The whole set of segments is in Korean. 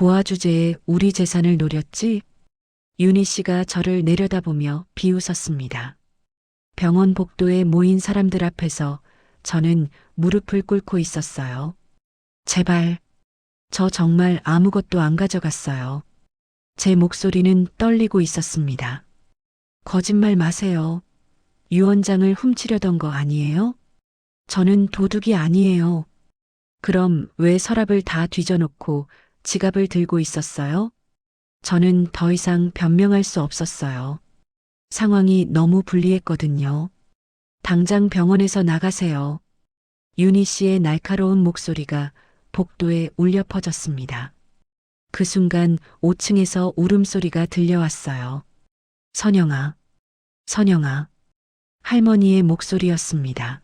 고아 주제에 우리 재산을 노렸지? 윤희 씨가 저를 내려다보며 비웃었습니다. 병원 복도에 모인 사람들 앞에서 저는 무릎을 꿇고 있었어요. 제발, 저 정말 아무것도 안 가져갔어요. 제 목소리는 떨리고 있었습니다. 거짓말 마세요. 유언장을 훔치려던 거 아니에요? 저는 도둑이 아니에요. 그럼 왜 서랍을 다 뒤져놓고 지갑을 들고 있었어요? 저는 더 이상 변명할 수 없었어요. 상황이 너무 불리했거든요. 당장 병원에서 나가세요. 윤희 씨의 날카로운 목소리가 복도에 울려 퍼졌습니다. 그 순간 5층에서 울음소리가 들려왔어요. 선영아, 선영아. 할머니의 목소리였습니다.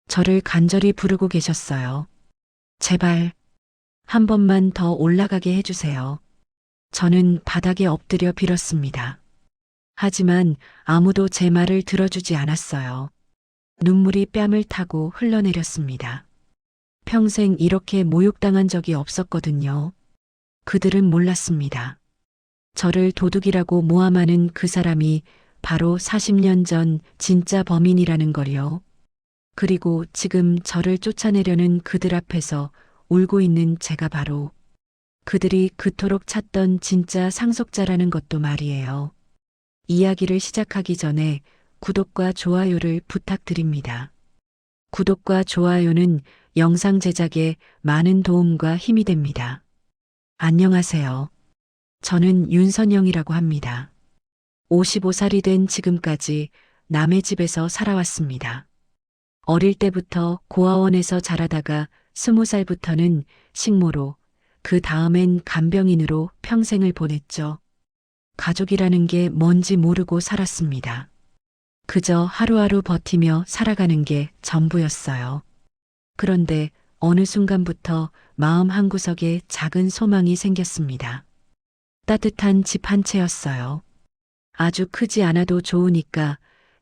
저를 간절히 부르고 계셨어요. 제발, 한 번만 더 올라가게 해주세요. 저는 바닥에 엎드려 빌었습니다. 하지만 아무도 제 말을 들어주지 않았어요. 눈물이 뺨을 타고 흘러내렸습니다. 평생 이렇게 모욕당한 적이 없었거든요. 그들은 몰랐습니다. 저를 도둑이라고 모함하는 그 사람이 바로 40년 전 진짜 범인이라는 걸요. 그리고 지금 저를 쫓아내려는 그들 앞에서 울고 있는 제가 바로 그들이 그토록 찾던 진짜 상속자라는 것도 말이에요. 이야기를 시작하기 전에 구독과 좋아요를 부탁드립니다. 구독과 좋아요는 영상 제작에 많은 도움과 힘이 됩니다. 안녕하세요. 저는 윤선영이라고 합니다. 55살이 된 지금까지 남의 집에서 살아왔습니다. 어릴 때부터 고아원에서 자라다가 20살부터는 식모로, 그 다음엔 간병인으로 평생을 보냈죠. 가족이라는 게 뭔지 모르고 살았습니다. 그저 하루하루 버티며 살아가는 게 전부였어요. 그런데 어느 순간부터 마음 한구석에 작은 소망이 생겼습니다. 따뜻한 집 한 채였어요. 아주 크지 않아도 좋으니까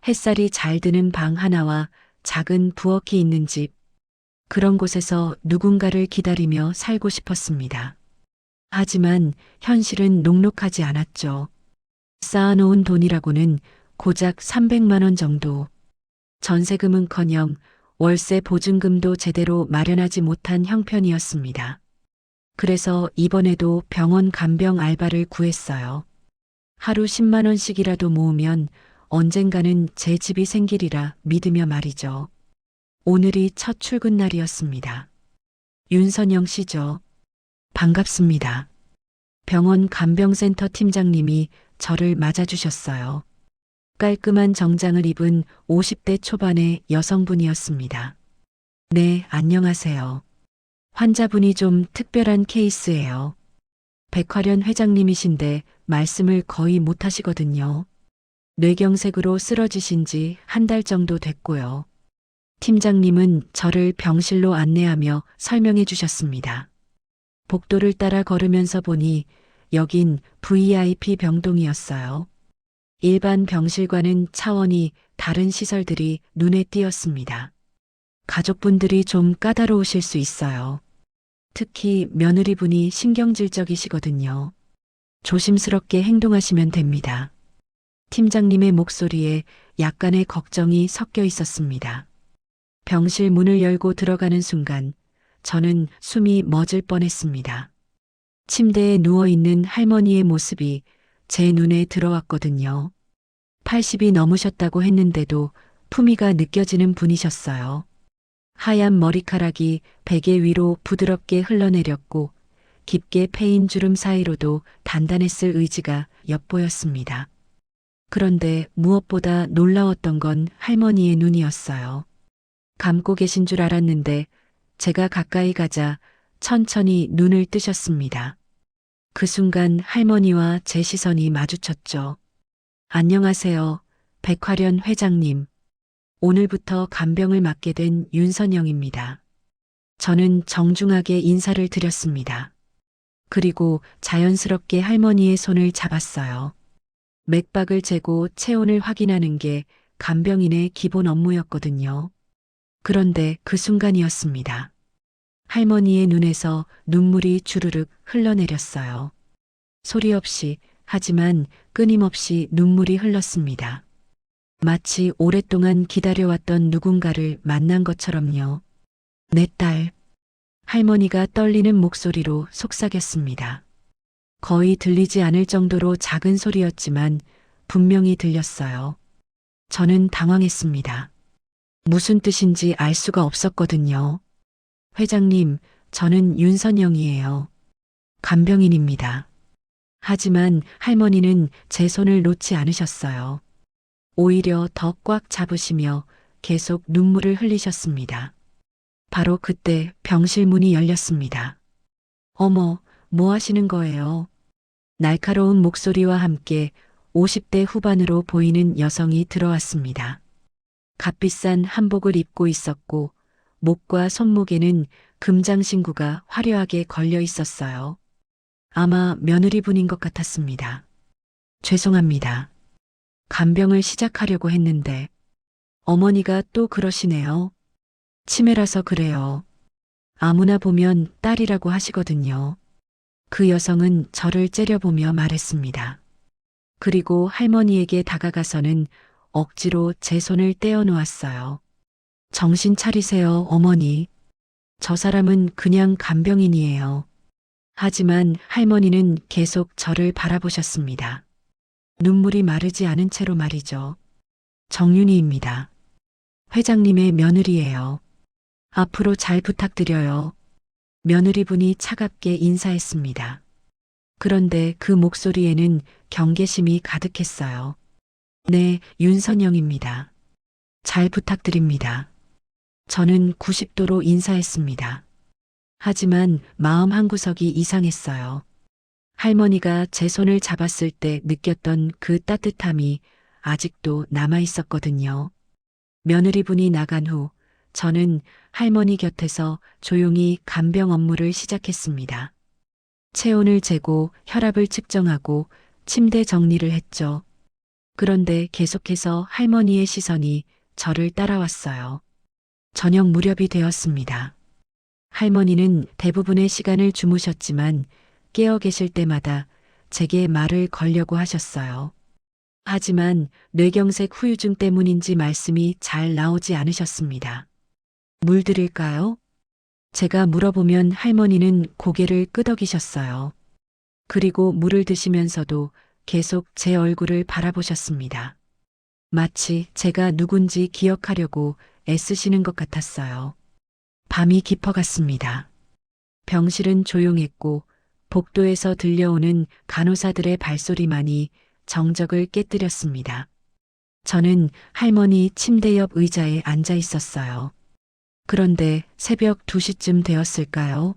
햇살이 잘 드는 방 하나와 작은 부엌이 있는 집. 그런 곳에서 누군가를 기다리며 살고 싶었습니다. 하지만 현실은 녹록하지 않았죠. 쌓아놓은 돈이라고는 고작 300만 원 정도. 전세금은커녕 월세 보증금도 제대로 마련하지 못한 형편이었습니다. 그래서 이번에도 병원 간병 알바를 구했어요. 하루 10만 원씩이라도 모으면 언젠가는 제 집이 생기리라 믿으며 말이죠. 오늘이 첫 출근 날이었습니다. 윤선영 씨죠. 반갑습니다. 병원 간병센터 팀장님이 저를 맞아주셨어요. 깔끔한 정장을 입은 50대 초반의 여성분이었습니다. 네, 안녕하세요. 환자분이 좀 특별한 케이스예요. 백화련 회장님이신데 말씀을 거의 못 하시거든요. 뇌경색으로 쓰러지신 지 한 달 정도 됐고요. 팀장님은 저를 병실로 안내하며 설명해 주셨습니다. 복도를 따라 걸으면서 보니 여긴 VIP 병동이었어요. 일반 병실과는 차원이 다른 시설들이 눈에 띄었습니다. 가족분들이 좀 까다로우실 수 있어요. 특히 며느리분이 신경질적이시거든요. 조심스럽게 행동하시면 됩니다. 팀장님의 목소리에 약간의 걱정이 섞여 있었습니다. 병실 문을 열고 들어가는 순간 저는 숨이 멎을 뻔했습니다. 침대에 누워있는 할머니의 모습이 제 눈에 들어왔거든요. 80이 넘으셨다고 했는데도 품위가 느껴지는 분이셨어요. 하얀 머리카락이 베개 위로 부드럽게 흘러내렸고 깊게 패인 주름 사이로도 단단했을 의지가 엿보였습니다. 그런데 무엇보다 놀라웠던 건 할머니의 눈이었어요. 감고 계신 줄 알았는데 제가 가까이 가자 천천히 눈을 뜨셨습니다. 그 순간 할머니와 제 시선이 마주쳤죠. 안녕하세요, 백화련 회장님. 오늘부터 간병을 맡게 된 윤선영입니다. 저는 정중하게 인사를 드렸습니다. 그리고 자연스럽게 할머니의 손을 잡았어요. 맥박을 재고 체온을 확인하는 게 간병인의 기본 업무였거든요. 그런데 그 순간이었습니다. 할머니의 눈에서 눈물이 주르륵 흘러내렸어요. 소리 없이, 하지만 끊임없이 눈물이 흘렀습니다. 마치 오랫동안 기다려왔던 누군가를 만난 것처럼요. 내 딸. 할머니가 떨리는 목소리로 속삭였습니다. 거의 들리지 않을 정도로 작은 소리였지만 분명히 들렸어요. 저는 당황했습니다. 무슨 뜻인지 알 수가 없었거든요. 회장님, 저는 윤선영이에요. 간병인입니다. 하지만 할머니는 제 손을 놓지 않으셨어요. 오히려 더 꽉 잡으시며 계속 눈물을 흘리셨습니다. 바로 그때 병실 문이 열렸습니다. 어머, 뭐 하시는 거예요? 날카로운 목소리와 함께 50대 후반으로 보이는 여성이 들어왔습니다. 값비싼 한복을 입고 있었고 목과 손목에는 금장신구가 화려하게 걸려 있었어요. 아마 며느리분인 것 같았습니다. 죄송합니다. 간병을 시작하려고 했는데 어머니가 또 그러시네요. 치매라서 그래요. 아무나 보면 딸이라고 하시거든요. 그 여성은 저를 째려보며 말했습니다. 그리고 할머니에게 다가가서는 억지로 제 손을 떼어 놓았어요. 정신 차리세요, 어머니. 저 사람은 그냥 간병인이에요. 하지만 할머니는 계속 저를 바라보셨습니다. 눈물이 마르지 않은 채로 말이죠. 정윤희입니다. 회장님의 며느리예요. 앞으로 잘 부탁드려요. 며느리분이 차갑게 인사했습니다. 그런데 그 목소리에는 경계심이 가득했어요. 네, 윤선영입니다. 잘 부탁드립니다. 저는 90도로 인사했습니다. 하지만 마음 한구석이 이상했어요. 할머니가 제 손을 잡았을 때 느꼈던 그 따뜻함이 아직도 남아 있었거든요. 며느리분이 나간 후 저는 할머니 곁에서 조용히 간병 업무를 시작했습니다. 체온을 재고 혈압을 측정하고 침대 정리를 했죠. 그런데 계속해서 할머니의 시선이 저를 따라왔어요. 저녁 무렵이 되었습니다. 할머니는 대부분의 시간을 주무셨지만 깨어 계실 때마다 제게 말을 걸려고 하셨어요. 하지만 뇌경색 후유증 때문인지 말씀이 잘 나오지 않으셨습니다. 물 드릴까요? 제가 물어보면 할머니는 고개를 끄덕이셨어요. 그리고 물을 드시면서도 계속 제 얼굴을 바라보셨습니다. 마치 제가 누군지 기억하려고 애쓰시는 것 같았어요. 밤이 깊어갔습니다. 병실은 조용했고 복도에서 들려오는 간호사들의 발소리만이 정적을 깨뜨렸습니다. 저는 할머니 침대 옆 의자에 앉아 있었어요. 그런데 새벽 2시쯤 되었을까요?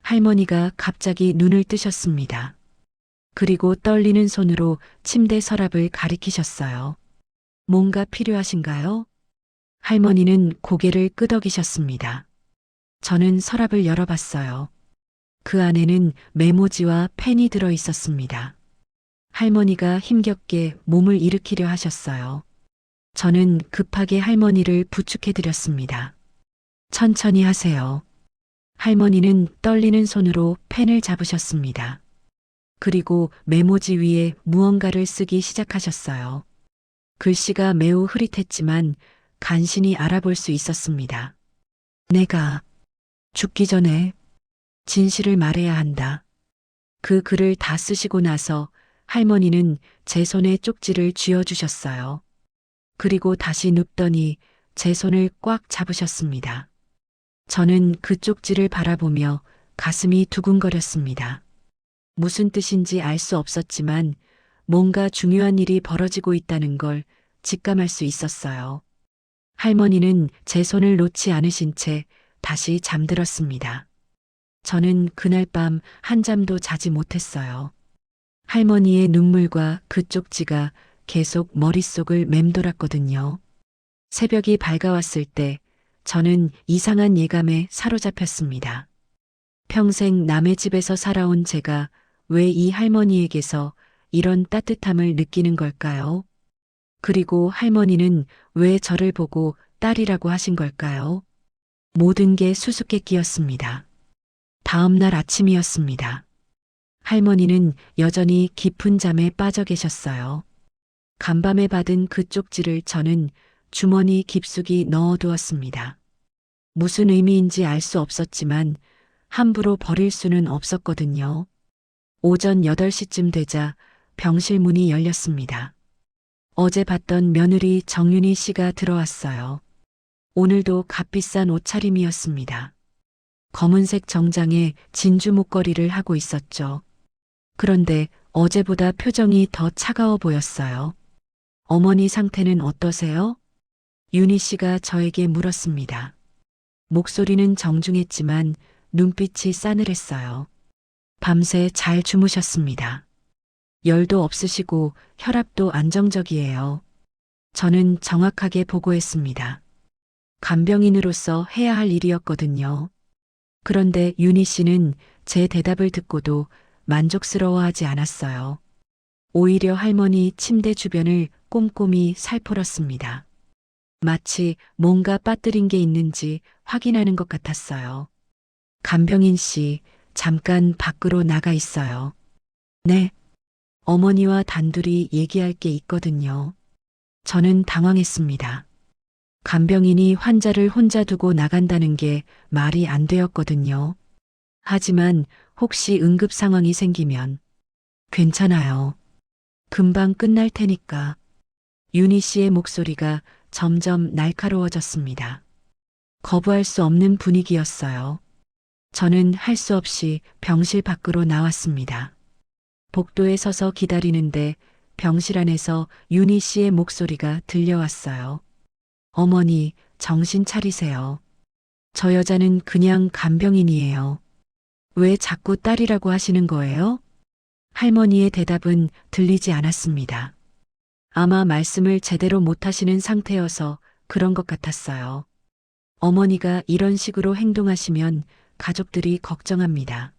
할머니가 갑자기 눈을 뜨셨습니다. 그리고 떨리는 손으로 침대 서랍을 가리키셨어요. 뭔가 필요하신가요? 할머니는 고개를 끄덕이셨습니다. 저는 서랍을 열어봤어요. 그 안에는 메모지와 펜이 들어 있었습니다. 할머니가 힘겹게 몸을 일으키려 하셨어요. 저는 급하게 할머니를 부축해 드렸습니다. 천천히 하세요. 할머니는 떨리는 손으로 펜을 잡으셨습니다. 그리고 메모지 위에 무언가를 쓰기 시작하셨어요. 글씨가 매우 흐릿했지만 간신히 알아볼 수 있었습니다. 내가 죽기 전에 진실을 말해야 한다. 그 글을 다 쓰시고 나서 할머니는 제 손에 쪽지를 쥐어주셨어요. 그리고 다시 눕더니 제 손을 꽉 잡으셨습니다. 저는 그 쪽지를 바라보며 가슴이 두근거렸습니다. 무슨 뜻인지 알 수 없었지만 뭔가 중요한 일이 벌어지고 있다는 걸 직감할 수 있었어요. 할머니는 제 손을 놓지 않으신 채 다시 잠들었습니다. 저는 그날 밤 한잠도 자지 못했어요. 할머니의 눈물과 그 쪽지가 계속 머릿속을 맴돌았거든요. 새벽이 밝아왔을 때 저는 이상한 예감에 사로잡혔습니다. 평생 남의 집에서 살아온 제가 왜 이 할머니에게서 이런 따뜻함을 느끼는 걸까요? 그리고 할머니는 왜 저를 보고 딸이라고 하신 걸까요? 모든 게 수수께끼였습니다. 다음 날 아침이었습니다. 할머니는 여전히 깊은 잠에 빠져 계셨어요. 간밤에 받은 그 쪽지를 저는 주머니 깊숙이 넣어두었습니다. 무슨 의미인지 알 수 없었지만 함부로 버릴 수는 없었거든요. 오전 8시쯤 되자 병실 문이 열렸습니다. 어제 봤던 며느리 정윤희 씨가 들어왔어요. 오늘도 값비싼 옷차림이었습니다. 검은색 정장에 진주 목걸이를 하고 있었죠. 그런데 어제보다 표정이 더 차가워 보였어요. 어머니 상태는 어떠세요? 윤희 씨가 저에게 물었습니다. 목소리는 정중했지만 눈빛이 싸늘했어요. 밤새 잘 주무셨습니다. 열도 없으시고 혈압도 안정적이에요. 저는 정확하게 보고했습니다. 간병인으로서 해야 할 일이었거든요. 그런데 윤희 씨는 제 대답을 듣고도 만족스러워하지 않았어요. 오히려 할머니 침대 주변을 꼼꼼히 살펴봤습니다. 마치 뭔가 빠뜨린 게 있는지 확인하는 것 같았어요. 간병인 씨, 잠깐 밖으로 나가 있어요. 네. 어머니와 단둘이 얘기할 게 있거든요. 저는 당황했습니다. 간병인이 환자를 혼자 두고 나간다는 게 말이 안 되었거든요. 하지만 혹시 응급 상황이 생기면 괜찮아요. 금방 끝날 테니까. 윤희 씨의 목소리가 점점 날카로워졌습니다. 거부할 수 없는 분위기였어요. 저는 할 수 없이 병실 밖으로 나왔습니다. 복도에 서서 기다리는데 병실 안에서 윤희 씨의 목소리가 들려왔어요. 어머니, 정신 차리세요. 저 여자는 그냥 간병인이에요. 왜 자꾸 딸이라고 하시는 거예요? 할머니의 대답은 들리지 않았습니다. 아마 말씀을 제대로 못하시는 상태여서 그런 것 같았어요. 어머니가 이런 식으로 행동하시면 가족들이 걱정합니다.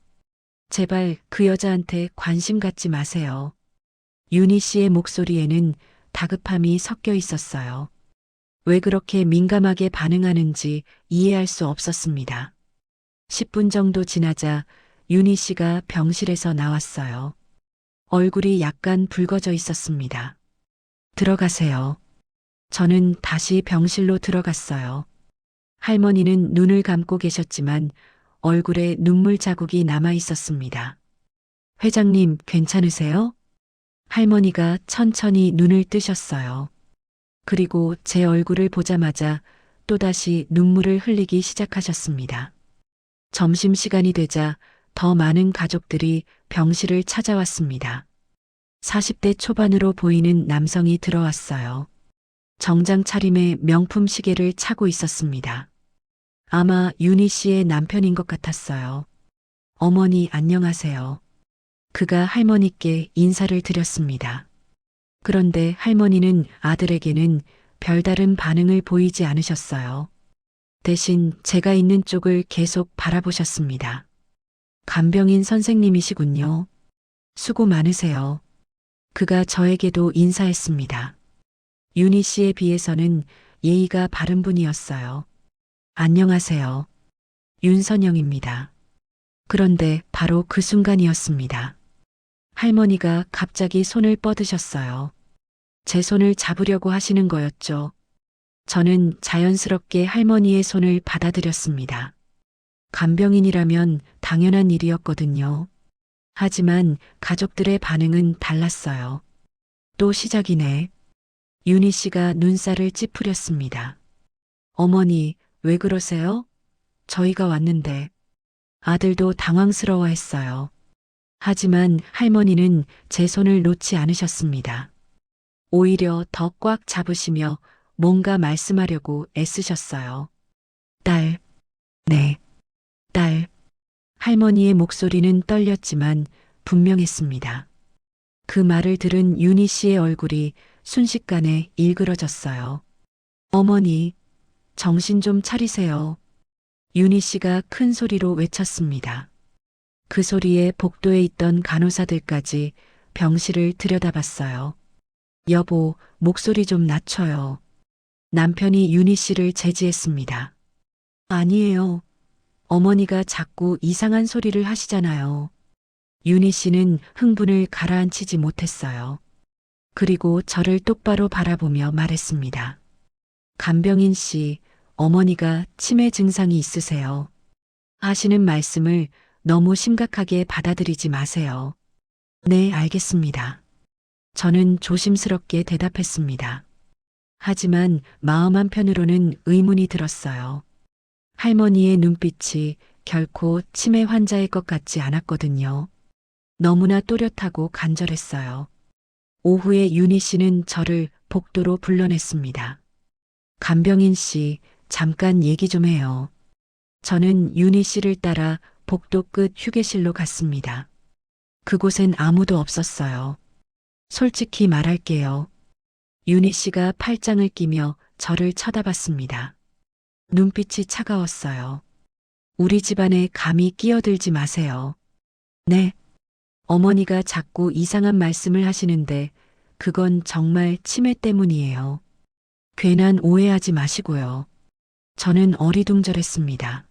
제발 그 여자한테 관심 갖지 마세요. 윤희 씨의 목소리에는 다급함이 섞여 있었어요. 왜 그렇게 민감하게 반응하는지 이해할 수 없었습니다. 10분 정도 지나자 윤희 씨가 병실에서 나왔어요. 얼굴이 약간 붉어져 있었습니다. 들어가세요. 저는 다시 병실로 들어갔어요. 할머니는 눈을 감고 계셨지만 얼굴에 눈물 자국이 남아 있었습니다. 회장님, 괜찮으세요? 할머니가 천천히 눈을 뜨셨어요. 그리고 제 얼굴을 보자마자 또다시 눈물을 흘리기 시작하셨습니다. 점심시간이 되자 더 많은 가족들이 병실을 찾아왔습니다. 40대 초반으로 보이는 남성이 들어왔어요. 정장 차림에 명품 시계를 차고 있었습니다. 아마 윤희 씨의 남편인 것 같았어요. 어머니 안녕하세요. 그가 할머니께 인사를 드렸습니다. 그런데 할머니는 아들에게는 별다른 반응을 보이지 않으셨어요. 대신 제가 있는 쪽을 계속 바라보셨습니다. 간병인 선생님이시군요. 수고 많으세요. 그가 저에게도 인사했습니다. 윤희 씨에 비해서는 예의가 바른 분이었어요. 안녕하세요. 윤선영입니다. 그런데 바로 그 순간이었습니다. 할머니가 갑자기 손을 뻗으셨어요. 제 손을 잡으려고 하시는 거였죠. 저는 자연스럽게 할머니의 손을 받아들였습니다. 간병인이라면 당연한 일이었거든요. 하지만 가족들의 반응은 달랐어요. 또 시작이네. 윤희 씨가 눈살을 찌푸렸습니다. 어머니, 왜 그러세요? 저희가 왔는데. 아들도 당황스러워했어요. 하지만 할머니는 제 손을 놓지 않으셨습니다. 오히려 더 꽉 잡으시며 뭔가 말씀하려고 애쓰셨어요. 딸, 네, 딸. 할머니의 목소리는 떨렸지만 분명했습니다. 그 말을 들은 윤희 씨의 얼굴이 순식간에 일그러졌어요. 어머니, 정신 좀 차리세요. 윤희 씨가 큰 소리로 외쳤습니다. 그 소리에 복도에 있던 간호사들까지 병실을 들여다봤어요. 여보, 목소리 좀 낮춰요. 남편이 윤희 씨를 제지했습니다. 아니에요. 어머니가 자꾸 이상한 소리를 하시잖아요. 윤희 씨는 흥분을 가라앉히지 못했어요. 그리고 저를 똑바로 바라보며 말했습니다. 간병인 씨, 어머니가 치매 증상이 있으세요. 하시는 말씀을 너무 심각하게 받아들이지 마세요. 네, 알겠습니다. 저는 조심스럽게 대답했습니다. 하지만 마음 한편으로는 의문이 들었어요. 할머니의 눈빛이 결코 치매 환자의 것 같지 않았거든요. 너무나 또렷하고 간절했어요. 오후에 윤희 씨는 저를 복도로 불러냈습니다. 간병인 씨, 잠깐 얘기 좀 해요. 저는 윤희 씨를 따라 복도 끝 휴게실로 갔습니다. 그곳엔 아무도 없었어요. 솔직히 말할게요. 윤희 씨가 팔짱을 끼며 저를 쳐다봤습니다. 눈빛이 차가웠어요. 우리 집안에 감히 끼어들지 마세요. 네. 어머니가 자꾸 이상한 말씀을 하시는데 그건 정말 치매 때문이에요. 괜한 오해하지 마시고요. 저는 어리둥절했습니다.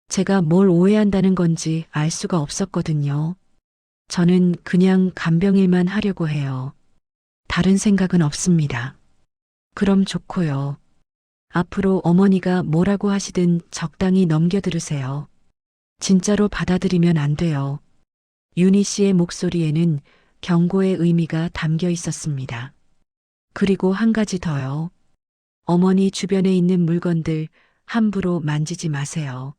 제가 뭘 오해한다는 건지 알 수가 없었거든요. 저는 그냥 간병일만 하려고 해요. 다른 생각은 없습니다. 그럼 좋고요. 앞으로 어머니가 뭐라고 하시든 적당히 넘겨들으세요. 진짜로 받아들이면 안 돼요. 윤희 씨의 목소리에는 경고의 의미가 담겨 있었습니다. 그리고 한 가지 더요. 어머니 주변에 있는 물건들 함부로 만지지 마세요.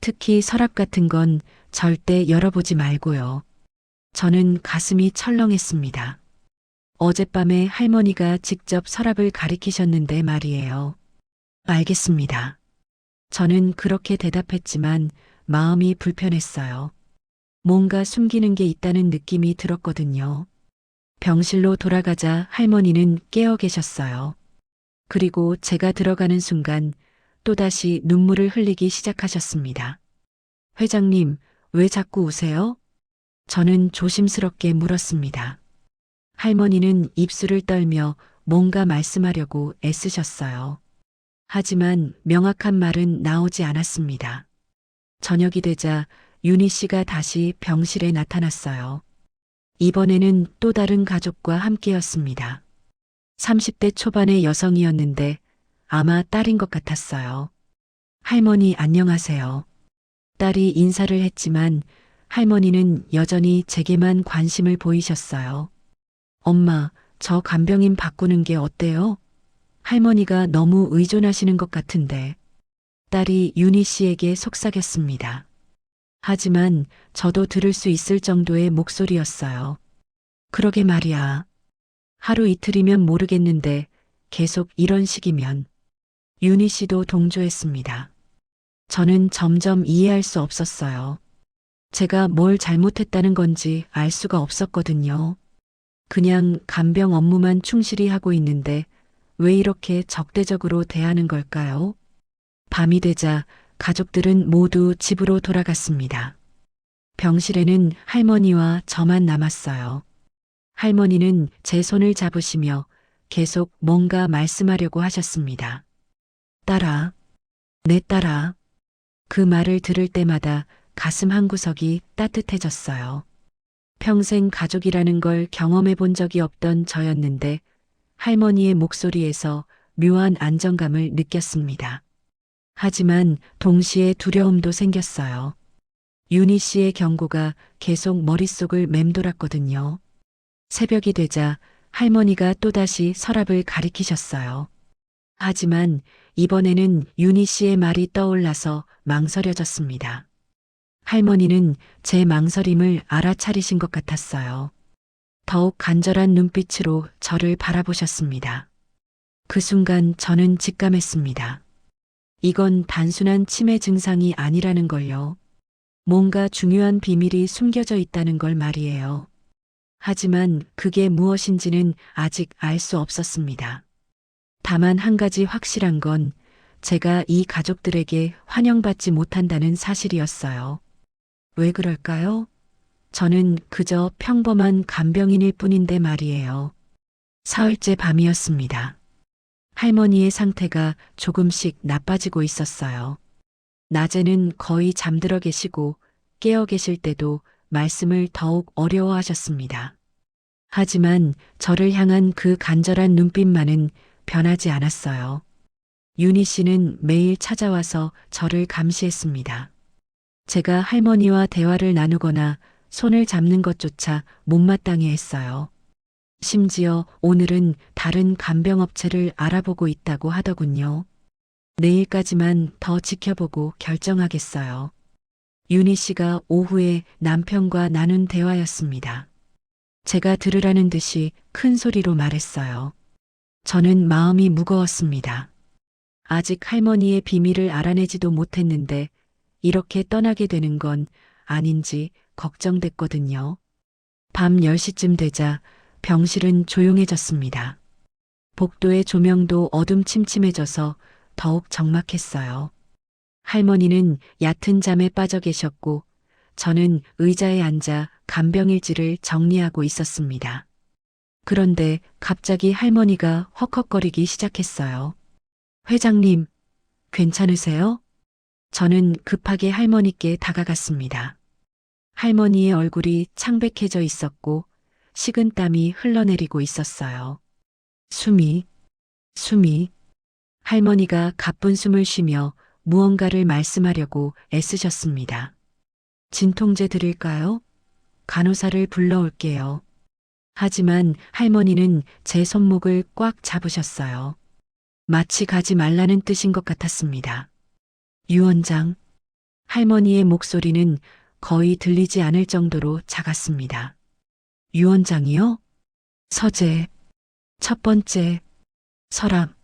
특히 서랍 같은 건 절대 열어보지 말고요. 저는 가슴이 철렁했습니다. 어젯밤에 할머니가 직접 서랍을 가리키셨는데 말이에요. 알겠습니다. 저는 그렇게 대답했지만 마음이 불편했어요. 뭔가 숨기는 게 있다는 느낌이 들었거든요. 병실로 돌아가자 할머니는 깨어 계셨어요. 그리고 제가 들어가는 순간 또다시 눈물을 흘리기 시작하셨습니다. 회장님, 왜 자꾸 우세요? 저는 조심스럽게 물었습니다. 할머니는 입술을 떨며 뭔가 말씀하려고 애쓰셨어요. 하지만 명확한 말은 나오지 않았습니다. 저녁이 되자 윤희 씨가 다시 병실에 나타났어요. 이번에는 또 다른 가족과 함께였습니다. 30대 초반의 여성이었는데 아마 딸인 것 같았어요. 할머니 안녕하세요. 딸이 인사를 했지만 할머니는 여전히 제게만 관심을 보이셨어요. 엄마, 저 간병인 바꾸는 게 어때요? 할머니가 너무 의존하시는 것 같은데. 딸이 윤희 씨에게 속삭였습니다. 하지만 저도 들을 수 있을 정도의 목소리였어요. 그러게 말이야. 하루 이틀이면 모르겠는데 계속 이런 식이면. 윤희 씨도 동조했습니다. 저는 점점 이해할 수 없었어요. 제가 뭘 잘못했다는 건지 알 수가 없었거든요. 그냥 간병 업무만 충실히 하고 있는데 왜 이렇게 적대적으로 대하는 걸까요? 밤이 되자 가족들은 모두 집으로 돌아갔습니다. 병실에는 할머니와 저만 남았어요. 할머니는 제 손을 잡으시며 계속 뭔가 말씀하려고 하셨습니다. 딸아, 내 딸아. 그 말을 들을 때마다 가슴 한구석이 따뜻해졌어요. 평생 가족이라는 걸 경험해 본 적이 없던 저였는데 할머니의 목소리에서 묘한 안정감을 느꼈습니다. 하지만 동시에 두려움도 생겼어요. 윤희 씨의 경고가 계속 머릿속을 맴돌았거든요. 새벽이 되자 할머니가 또다시 서랍을 가리키셨어요. 하지만 이번에는 윤희 씨의 말이 떠올라서 망설여졌습니다. 할머니는 제 망설임을 알아차리신 것 같았어요. 더욱 간절한 눈빛으로 저를 바라보셨습니다. 그 순간 저는 직감했습니다. 이건 단순한 치매 증상이 아니라는 걸요. 뭔가 중요한 비밀이 숨겨져 있다는 걸 말이에요. 하지만 그게 무엇인지는 아직 알 수 없었습니다. 다만 한 가지 확실한 건 제가 이 가족들에게 환영받지 못한다는 사실이었어요. 왜 그럴까요? 저는 그저 평범한 간병인일 뿐인데 말이에요. 사흘째 밤이었습니다. 할머니의 상태가 조금씩 나빠지고 있었어요. 낮에는 거의 잠들어 계시고 깨어 계실 때도 말씀을 더욱 어려워하셨습니다. 하지만 저를 향한 그 간절한 눈빛만은 변하지 않았어요. 윤희 씨는 매일 찾아와서 저를 감시했습니다. 제가 할머니와 대화를 나누거나 손을 잡는 것조차 못마땅해 했어요. 심지어 오늘은 다른 간병업체를 알아보고 있다고 하더군요. 내일까지만 더 지켜보고 결정하겠어요. 윤희 씨가 오후에 남편과 나눈 대화였습니다. 제가 들으라는 듯이 큰 소리로 말했어요. 저는 마음이 무거웠습니다. 아직 할머니의 비밀을 알아내지도 못했는데 이렇게 떠나게 되는 건 아닌지 걱정됐거든요. 밤 10시쯤 되자 병실은 조용해졌습니다. 복도의 조명도 어둠침침해져서 더욱 적막했어요. 할머니는 얕은 잠에 빠져 계셨고 저는 의자에 앉아 간병일지를 정리하고 있었습니다. 그런데 갑자기 할머니가 헉헉거리기 시작했어요. 회장님, 괜찮으세요? 저는 급하게 할머니께 다가갔습니다. 할머니의 얼굴이 창백해져 있었고 식은땀이 흘러내리고 있었어요. 숨이. 할머니가 가쁜 숨을 쉬며 무언가를 말씀하려고 애쓰셨습니다. 진통제 드릴까요? 간호사를 불러올게요. 하지만 할머니는 제 손목을 꽉 잡으셨어요. 마치 가지 말라는 뜻인 것 같았습니다. 유 원장, 할머니의 목소리는 거의 들리지 않을 정도로 작았습니다. 유 원장이요? 서재, 첫 번째, 서랍.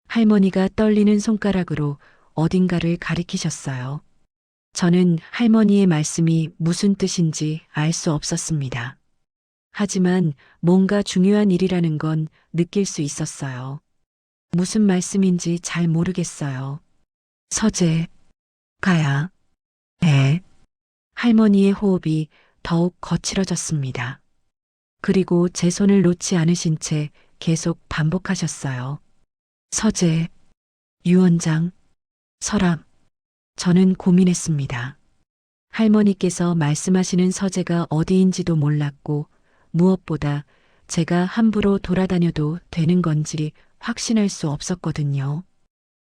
할머니가 떨리는 손가락으로 어딘가를 가리키셨어요. 저는 할머니의 말씀이 무슨 뜻인지 알 수 없었습니다. 하지만 뭔가 중요한 일이라는 건 느낄 수 있었어요. 무슨 말씀인지 잘 모르겠어요. 서재, 가야, 에. 할머니의 호흡이 더욱 거칠어졌습니다. 그리고 제 손을 놓지 않으신 채 계속 반복하셨어요. 서재, 유 원장, 서랍. 저는 고민했습니다. 할머니께서 말씀하시는 서재가 어디인지도 몰랐고 무엇보다 제가 함부로 돌아다녀도 되는 건지 확신할 수 없었거든요.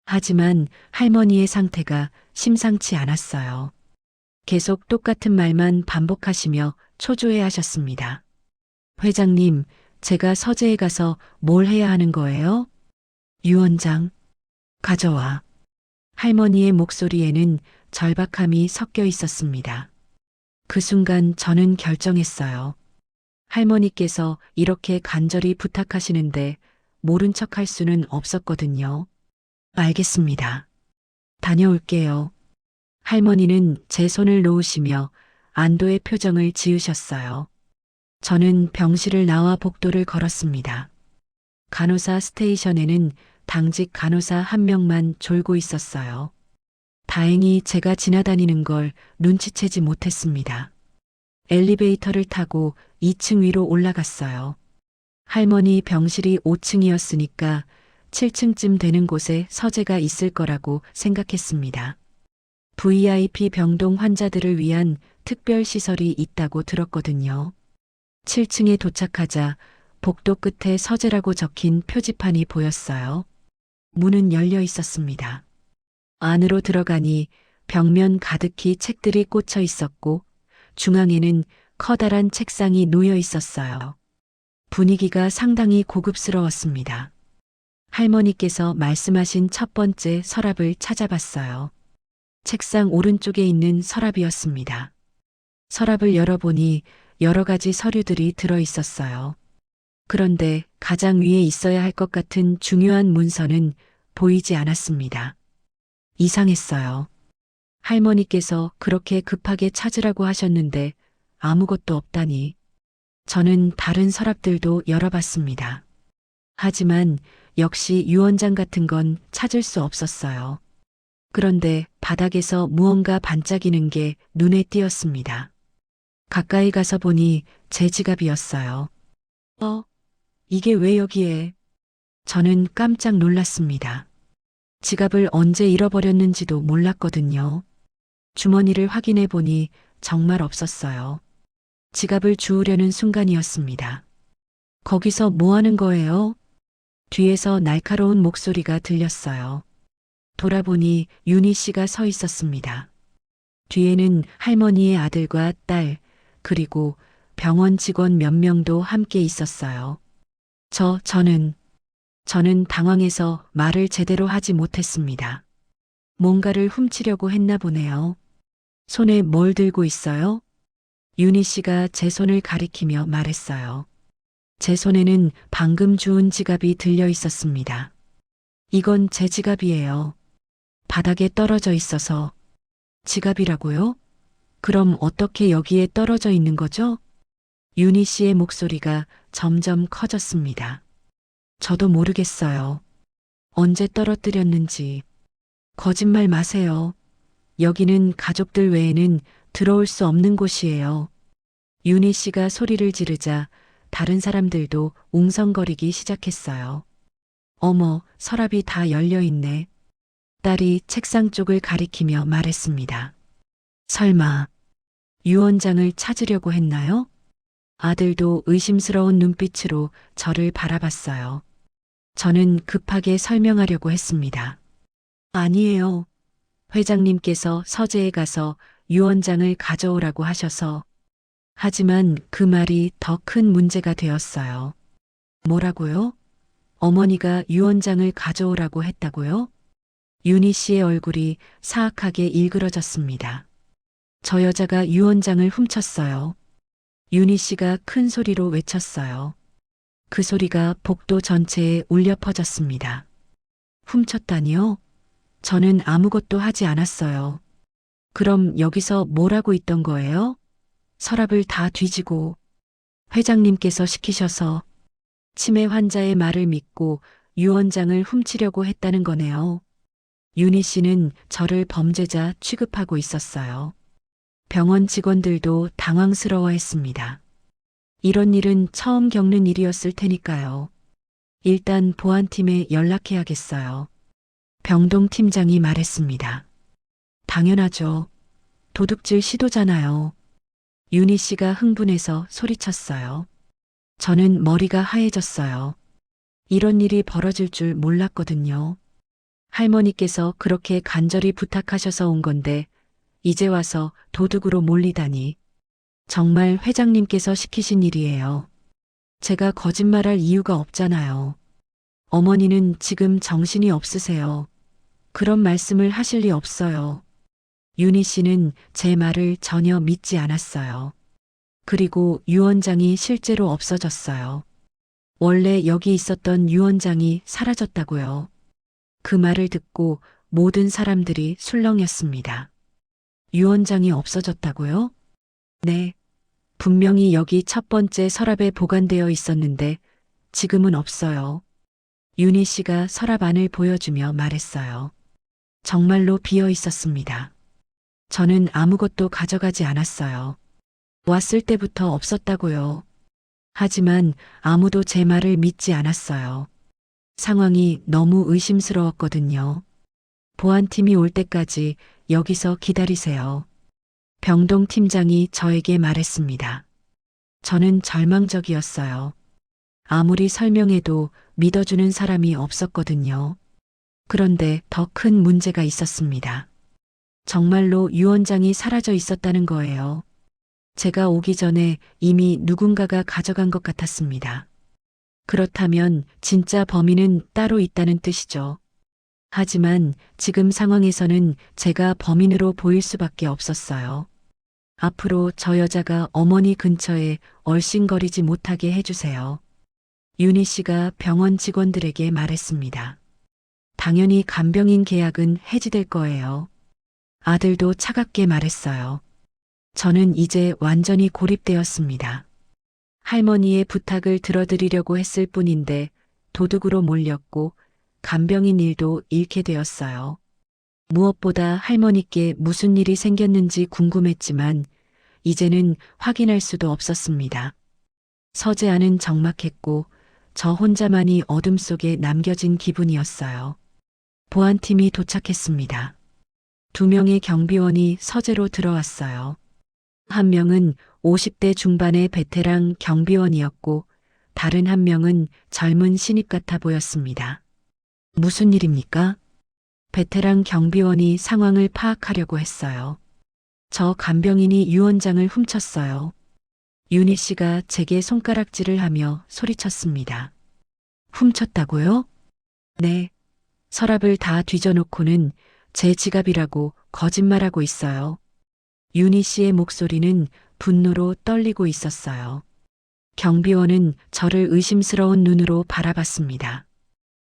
하지만 할머니의 상태가 심상치 않았어요. 계속 똑같은 말만 반복하시며 초조해 하셨습니다. 회장님, 제가 서재에 가서 뭘 해야 하는 거예요? 유 원장, 가져와. 할머니의 목소리에는 절박함이 섞여 있었습니다. 그 순간 저는 결정했어요. 할머니께서 이렇게 간절히 부탁하시는데 모른 척 할 수는 없었거든요. 알겠습니다. 다녀올게요. 할머니는 제 손을 놓으시며 안도의 표정을 지으셨어요. 저는 병실을 나와 복도를 걸었습니다. 간호사 스테이션에는 당직 간호사 한 명만 졸고 있었어요. 다행히 제가 지나다니는 걸 눈치채지 못했습니다. 엘리베이터를 타고 2층 위로 올라갔어요. 할머니 병실이 5층이었으니까 7층쯤 되는 곳에 서재가 있을 거라고 생각했습니다. VIP 병동 환자들을 위한 특별 시설이 있다고 들었거든요. 7층에 도착하자 복도 끝에 서재라고 적힌 표지판이 보였어요. 문은 열려 있었습니다. 안으로 들어가니 벽면 가득히 책들이 꽂혀 있었고 중앙에는 커다란 책상이 놓여 있었어요. 분위기가 상당히 고급스러웠습니다. 할머니께서 말씀하신 첫 번째 서랍을 찾아봤어요. 책상 오른쪽에 있는 서랍이었습니다. 서랍을 열어보니 여러 가지 서류들이 들어 있었어요. 그런데 가장 위에 있어야 할 것 같은 중요한 문서는 보이지 않았습니다. 이상했어요. 할머니께서 그렇게 급하게 찾으라고 하셨는데 아무것도 없다니. 저는 다른 서랍들도 열어봤습니다. 하지만 역시 유언장 같은 건 찾을 수 없었어요. 그런데 바닥에서 무언가 반짝이는 게 눈에 띄었습니다. 가까이 가서 보니 제 지갑이었어요. 이게 왜 여기에? 저는 깜짝 놀랐습니다. 지갑을 언제 잃어버렸는지도 몰랐거든요. 주머니를 확인해 보니 정말 없었어요. 지갑을 주우려는 순간이었습니다. 거기서 뭐 하는 거예요? 뒤에서 날카로운 목소리가 들렸어요. 돌아보니 윤희 씨가 서 있었습니다. 뒤에는 할머니의 아들과 딸, 그리고 병원 직원 몇 명도 함께 있었어요. 저는 당황해서 말을 제대로 하지 못했습니다. 뭔가를 훔치려고 했나 보네요. 손에 뭘 들고 있어요? 윤희 씨가 제 손을 가리키며 말했어요. 제 손에는 방금 주운 지갑이 들려 있었습니다. 이건 제 지갑이에요. 바닥에 떨어져 있어서. 지갑이라고요? 그럼 어떻게 여기에 떨어져 있는 거죠? 윤희 씨의 목소리가 점점 커졌습니다. 저도 모르겠어요. 언제 떨어뜨렸는지. 거짓말 마세요. 여기는 가족들 외에는 들어올 수 없는 곳이에요. 윤희 씨가 소리를 지르자 다른 사람들도 웅성거리기 시작했어요. 어머, 서랍이 다 열려 있네. 딸이 책상 쪽을 가리키며 말했습니다. 설마 유언장을 찾으려고 했나요? 아들도 의심스러운 눈빛으로 저를 바라봤어요. 저는 급하게 설명하려고 했습니다. 아니에요. 회장님께서 서재에 가서 유언장을 가져오라고 하셔서. 하지만 그 말이 더 큰 문제가 되었어요. 뭐라고요? 어머니가 유언장을 가져오라고 했다고요? 윤희 씨의 얼굴이 사악하게 일그러졌습니다. 저 여자가 유언장을 훔쳤어요. 윤희 씨가 큰 소리로 외쳤어요. 그 소리가 복도 전체에 울려 퍼졌습니다. 훔쳤다니요? 저는 아무것도 하지 않았어요. 그럼 여기서 뭘 하고 있던 거예요? 서랍을 다 뒤지고 회장님께서 시키셔서 치매 환자의 말을 믿고 유언장을 훔치려고 했다는 거네요. 윤희 씨는 저를 범죄자 취급하고 있었어요. 병원 직원들도 당황스러워했습니다. 이런 일은 처음 겪는 일이었을 테니까요. 일단 보안팀에 연락해야겠어요. 병동 팀장이 말했습니다. 당연하죠. 도둑질 시도잖아요. 윤희 씨가 흥분해서 소리쳤어요. 저는 머리가 하얘졌어요. 이런 일이 벌어질 줄 몰랐거든요. 할머니께서 그렇게 간절히 부탁하셔서 온 건데 이제 와서 도둑으로 몰리다니. 정말 회장님께서 시키신 일이에요. 제가 거짓말할 이유가 없잖아요. 어머니는 지금 정신이 없으세요. 그런 말씀을 하실 리 없어요. 윤희 씨는 제 말을 전혀 믿지 않았어요. 그리고 유언장이 실제로 없어졌어요. 원래 여기 있었던 유언장이 사라졌다고요. 그 말을 듣고 모든 사람들이 술렁였습니다. 유언장이 없어졌다고요? 네. 분명히 여기 첫 번째 서랍에 보관되어 있었는데 지금은 없어요. 윤희 씨가 서랍 안을 보여주며 말했어요. 정말로 비어 있었습니다. 저는 아무것도 가져가지 않았어요. 왔을 때부터 없었다고요. 하지만 아무도 제 말을 믿지 않았어요. 상황이 너무 의심스러웠거든요. 보안팀이 올 때까지 여기서 기다리세요. 병동 팀장이 저에게 말했습니다. 저는 절망적이었어요. 아무리 설명해도 믿어주는 사람이 없었거든요. 그런데 더 큰 문제가 있었습니다. 정말로 유언장이 사라져 있었다는 거예요. 제가 오기 전에 이미 누군가가 가져간 것 같았습니다. 그렇다면 진짜 범인은 따로 있다는 뜻이죠. 하지만 지금 상황에서는 제가 범인으로 보일 수밖에 없었어요. 앞으로 저 여자가 어머니 근처에 얼씬거리지 못하게 해주세요. 윤희 씨가 병원 직원들에게 말했습니다. 당연히 간병인 계약은 해지될 거예요. 아들도 차갑게 말했어요. 저는 이제 완전히 고립되었습니다. 할머니의 부탁을 들어드리려고 했을 뿐인데 도둑으로 몰렸고 간병인 일도 잃게 되었어요. 무엇보다 할머니께 무슨 일이 생겼는지 궁금했지만 이제는 확인할 수도 없었습니다. 서재 안은 적막했고 저 혼자만이 어둠 속에 남겨진 기분이었어요. 보안팀이 도착했습니다. 2명의 경비원이 서재로 들어왔어요. 한 명은 50대 중반의 베테랑 경비원이었고 다른 한 명은 젊은 신입 같아 보였습니다. 무슨 일입니까? 베테랑 경비원이 상황을 파악하려고 했어요. 저 간병인이 유언장을 훔쳤어요. 윤희 씨가 제게 손가락질을 하며 소리쳤습니다. 훔쳤다고요? 네. 서랍을 다 뒤져놓고는 제 지갑이라고 거짓말하고 있어요. 윤희 씨의 목소리는 분노로 떨리고 있었어요. 경비원은 저를 의심스러운 눈으로 바라봤습니다.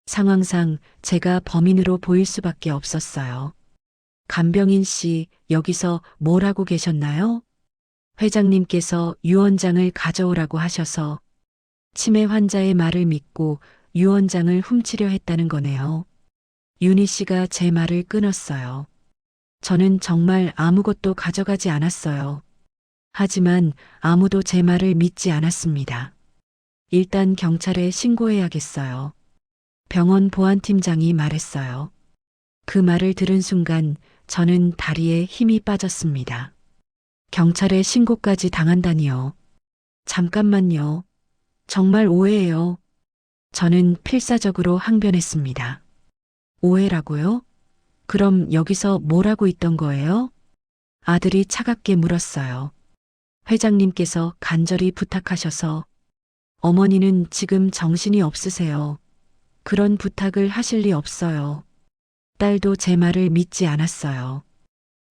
상황상 제가 범인으로 보일 수밖에 없었어요. 간병인 씨, 여기서 뭘 하고 계셨나요? 회장님께서 유언장을 가져오라고 하셔서 치매 환자의 말을 믿고 유언장을 훔치려 했다는 거네요. 윤희 씨가 제 말을 끊었어요. 저는 정말 아무것도 가져가지 않았어요. 하지만 아무도 제 말을 믿지 않았습니다. 일단 경찰에 신고해야겠어요. 병원 보안팀장이 말했어요. 그 말을 들은 순간 저는 다리에 힘이 빠졌습니다. 경찰에 신고까지 당한다니요. 잠깐만요. 정말 오해예요. 저는 필사적으로 항변했습니다. 오해라고요? 그럼 여기서 뭘 하고 있던 거예요? 아들이 차갑게 물었어요. 회장님께서 간절히 부탁하셔서 어머니는 지금 정신이 없으세요. 그런 부탁을 하실 리 없어요. 딸도 제 말을 믿지 않았어요.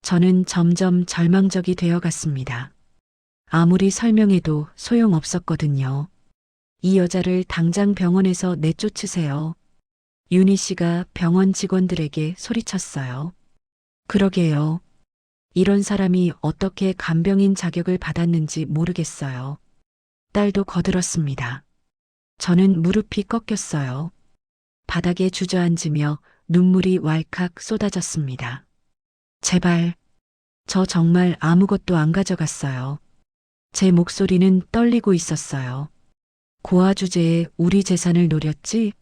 저는 점점 절망적이 되어 갔습니다. 아무리 설명해도 소용없었거든요. 이 여자를 당장 병원에서 내쫓으세요. 윤희 씨가 병원 직원들에게 소리쳤어요. 그러게요. 이런 사람이 어떻게 간병인 자격을 받았는지 모르겠어요. 딸도 거들었습니다. 저는 무릎이 꺾였어요. 바닥에 주저앉으며 눈물이 왈칵 쏟아졌습니다. 제발, 저 정말 아무것도 안 가져갔어요. 제 목소리는 떨리고 있었어요. 고아 주제에 우리 재산을 노렸지?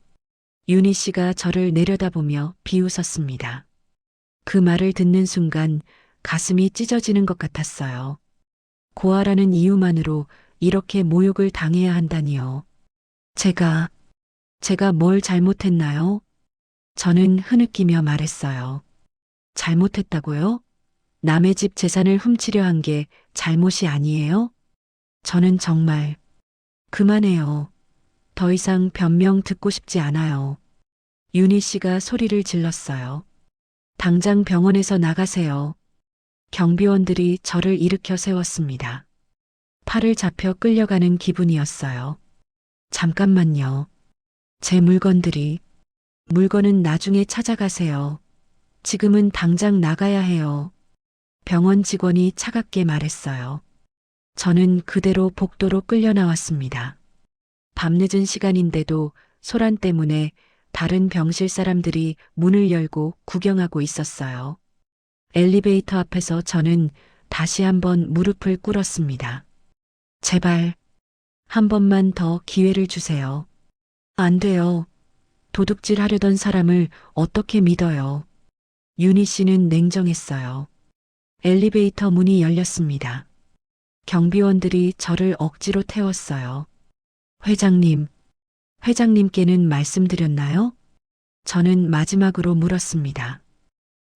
윤희 씨가 저를 내려다보며 비웃었습니다. 그 말을 듣는 순간 가슴이 찢어지는 것 같았어요. 고아라는 이유만으로 이렇게 모욕을 당해야 한다니요. 제가 뭘 잘못했나요? 저는 흐느끼며 말했어요. 잘못했다고요? 남의 집 재산을 훔치려 한 게 잘못이 아니에요? 저는 정말 그만해요. 더 이상 변명 듣고 싶지 않아요. 윤희 씨가 소리를 질렀어요. 당장 병원에서 나가세요. 경비원들이 저를 일으켜 세웠습니다. 팔을 잡혀 끌려가는 기분이었어요. 잠깐만요. 제 물건은 나중에 찾아가세요. 지금은 당장 나가야 해요. 병원 직원이 차갑게 말했어요. 저는 그대로 복도로 끌려 나왔습니다. 밤늦은 시간인데도 소란 때문에 다른 병실 사람들이 문을 열고 구경하고 있었어요. 엘리베이터 앞에서 저는 다시 한번 무릎을 꿇었습니다. 제발, 한 번만 더 기회를 주세요. 안 돼요. 도둑질 하려던 사람을 어떻게 믿어요. 윤희 씨는 냉정했어요. 엘리베이터 문이 열렸습니다. 경비원들이 저를 억지로 태웠어요. 회장님께는 말씀드렸나요? 저는 마지막으로 물었습니다.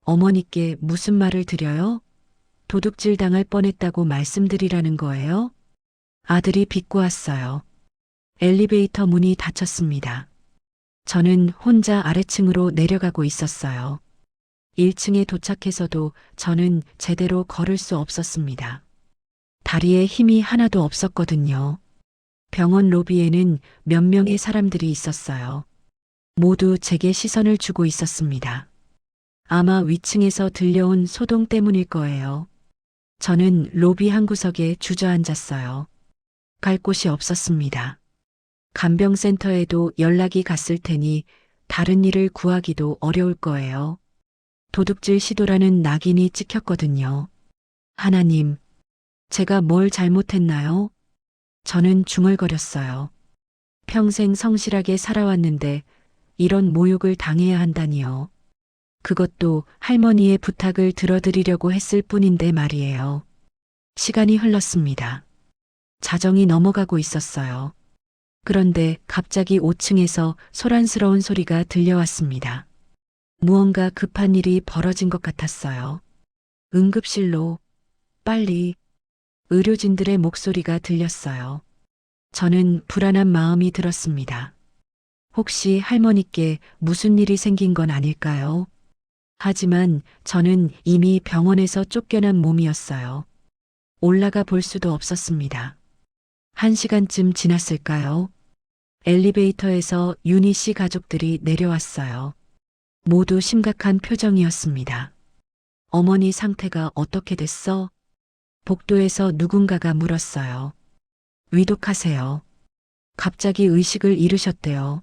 어머니께 무슨 말을 드려요? 도둑질 당할 뻔했다고 말씀드리라는 거예요? 아들이 비꼬았어요. 엘리베이터 문이 닫혔습니다. 저는 혼자 아래층으로 내려가고 있었어요. 1층에 도착해서도 저는 제대로 걸을 수 없었습니다. 다리에 힘이 하나도 없었거든요. 병원 로비에는 몇 명의 사람들이 있었어요. 모두 제게 시선을 주고 있었습니다. 아마 위층에서 들려온 소동 때문일 거예요. 저는 로비 한 구석에 주저앉았어요. 갈 곳이 없었습니다. 간병센터에도 연락이 갔을 테니 다른 일을 구하기도 어려울 거예요. 도둑질 시도라는 낙인이 찍혔거든요. 하나님, 제가 뭘 잘못했나요? 저는 중얼거렸어요. 평생 성실하게 살아왔는데 이런 모욕을 당해야 한다니요. 그것도 할머니의 부탁을 들어드리려고 했을 뿐인데 말이에요. 시간이 흘렀습니다. 자정이 넘어가고 있었어요. 그런데 갑자기 5층에서 소란스러운 소리가 들려왔습니다. 무언가 급한 일이 벌어진 것 같았어요. 응급실로, 빨리. 의료진들의 목소리가 들렸어요. 저는 불안한 마음이 들었습니다. 혹시 할머니께 무슨 일이 생긴 건 아닐까요? 하지만 저는 이미 병원에서 쫓겨난 몸이었어요. 올라가 볼 수도 없었습니다. 1시간쯤 지났을까요? 엘리베이터에서 윤희 씨 가족들이 내려왔어요. 모두 심각한 표정이었습니다. 어머니 상태가 어떻게 됐어? 복도에서 누군가가 물었어요. 위독하세요. 갑자기 의식을 잃으셨대요.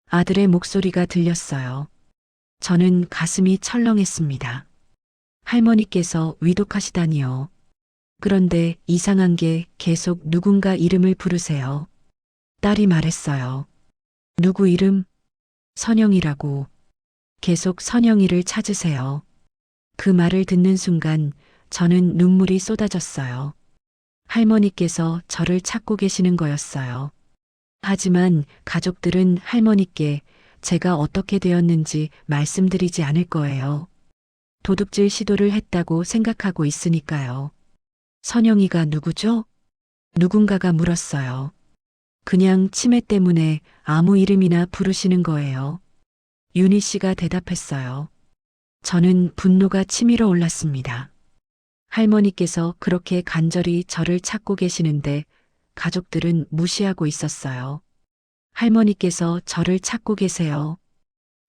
아들의 목소리가 들렸어요. 저는 가슴이 철렁했습니다. 할머니께서 위독하시다니요. 그런데 이상한 게 계속 누군가 이름을 부르세요. 딸이 말했어요. 누구 이름? 선영이라고. 계속 선영이를 찾으세요. 그 말을 듣는 순간 저는 눈물이 쏟아졌어요. 할머니께서 저를 찾고 계시는 거였어요. 하지만 가족들은 할머니께 제가 어떻게 되었는지 말씀드리지 않을 거예요. 도둑질 시도를 했다고 생각하고 있으니까요. 선영이가 누구죠? 누군가가 물었어요. 그냥 치매 때문에 아무 이름이나 부르시는 거예요. 윤희 씨가 대답했어요. 저는 분노가 치밀어 올랐습니다. 할머니께서 그렇게 간절히 저를 찾고 계시는데 가족들은 무시하고 있었어요. 할머니께서 저를 찾고 계세요.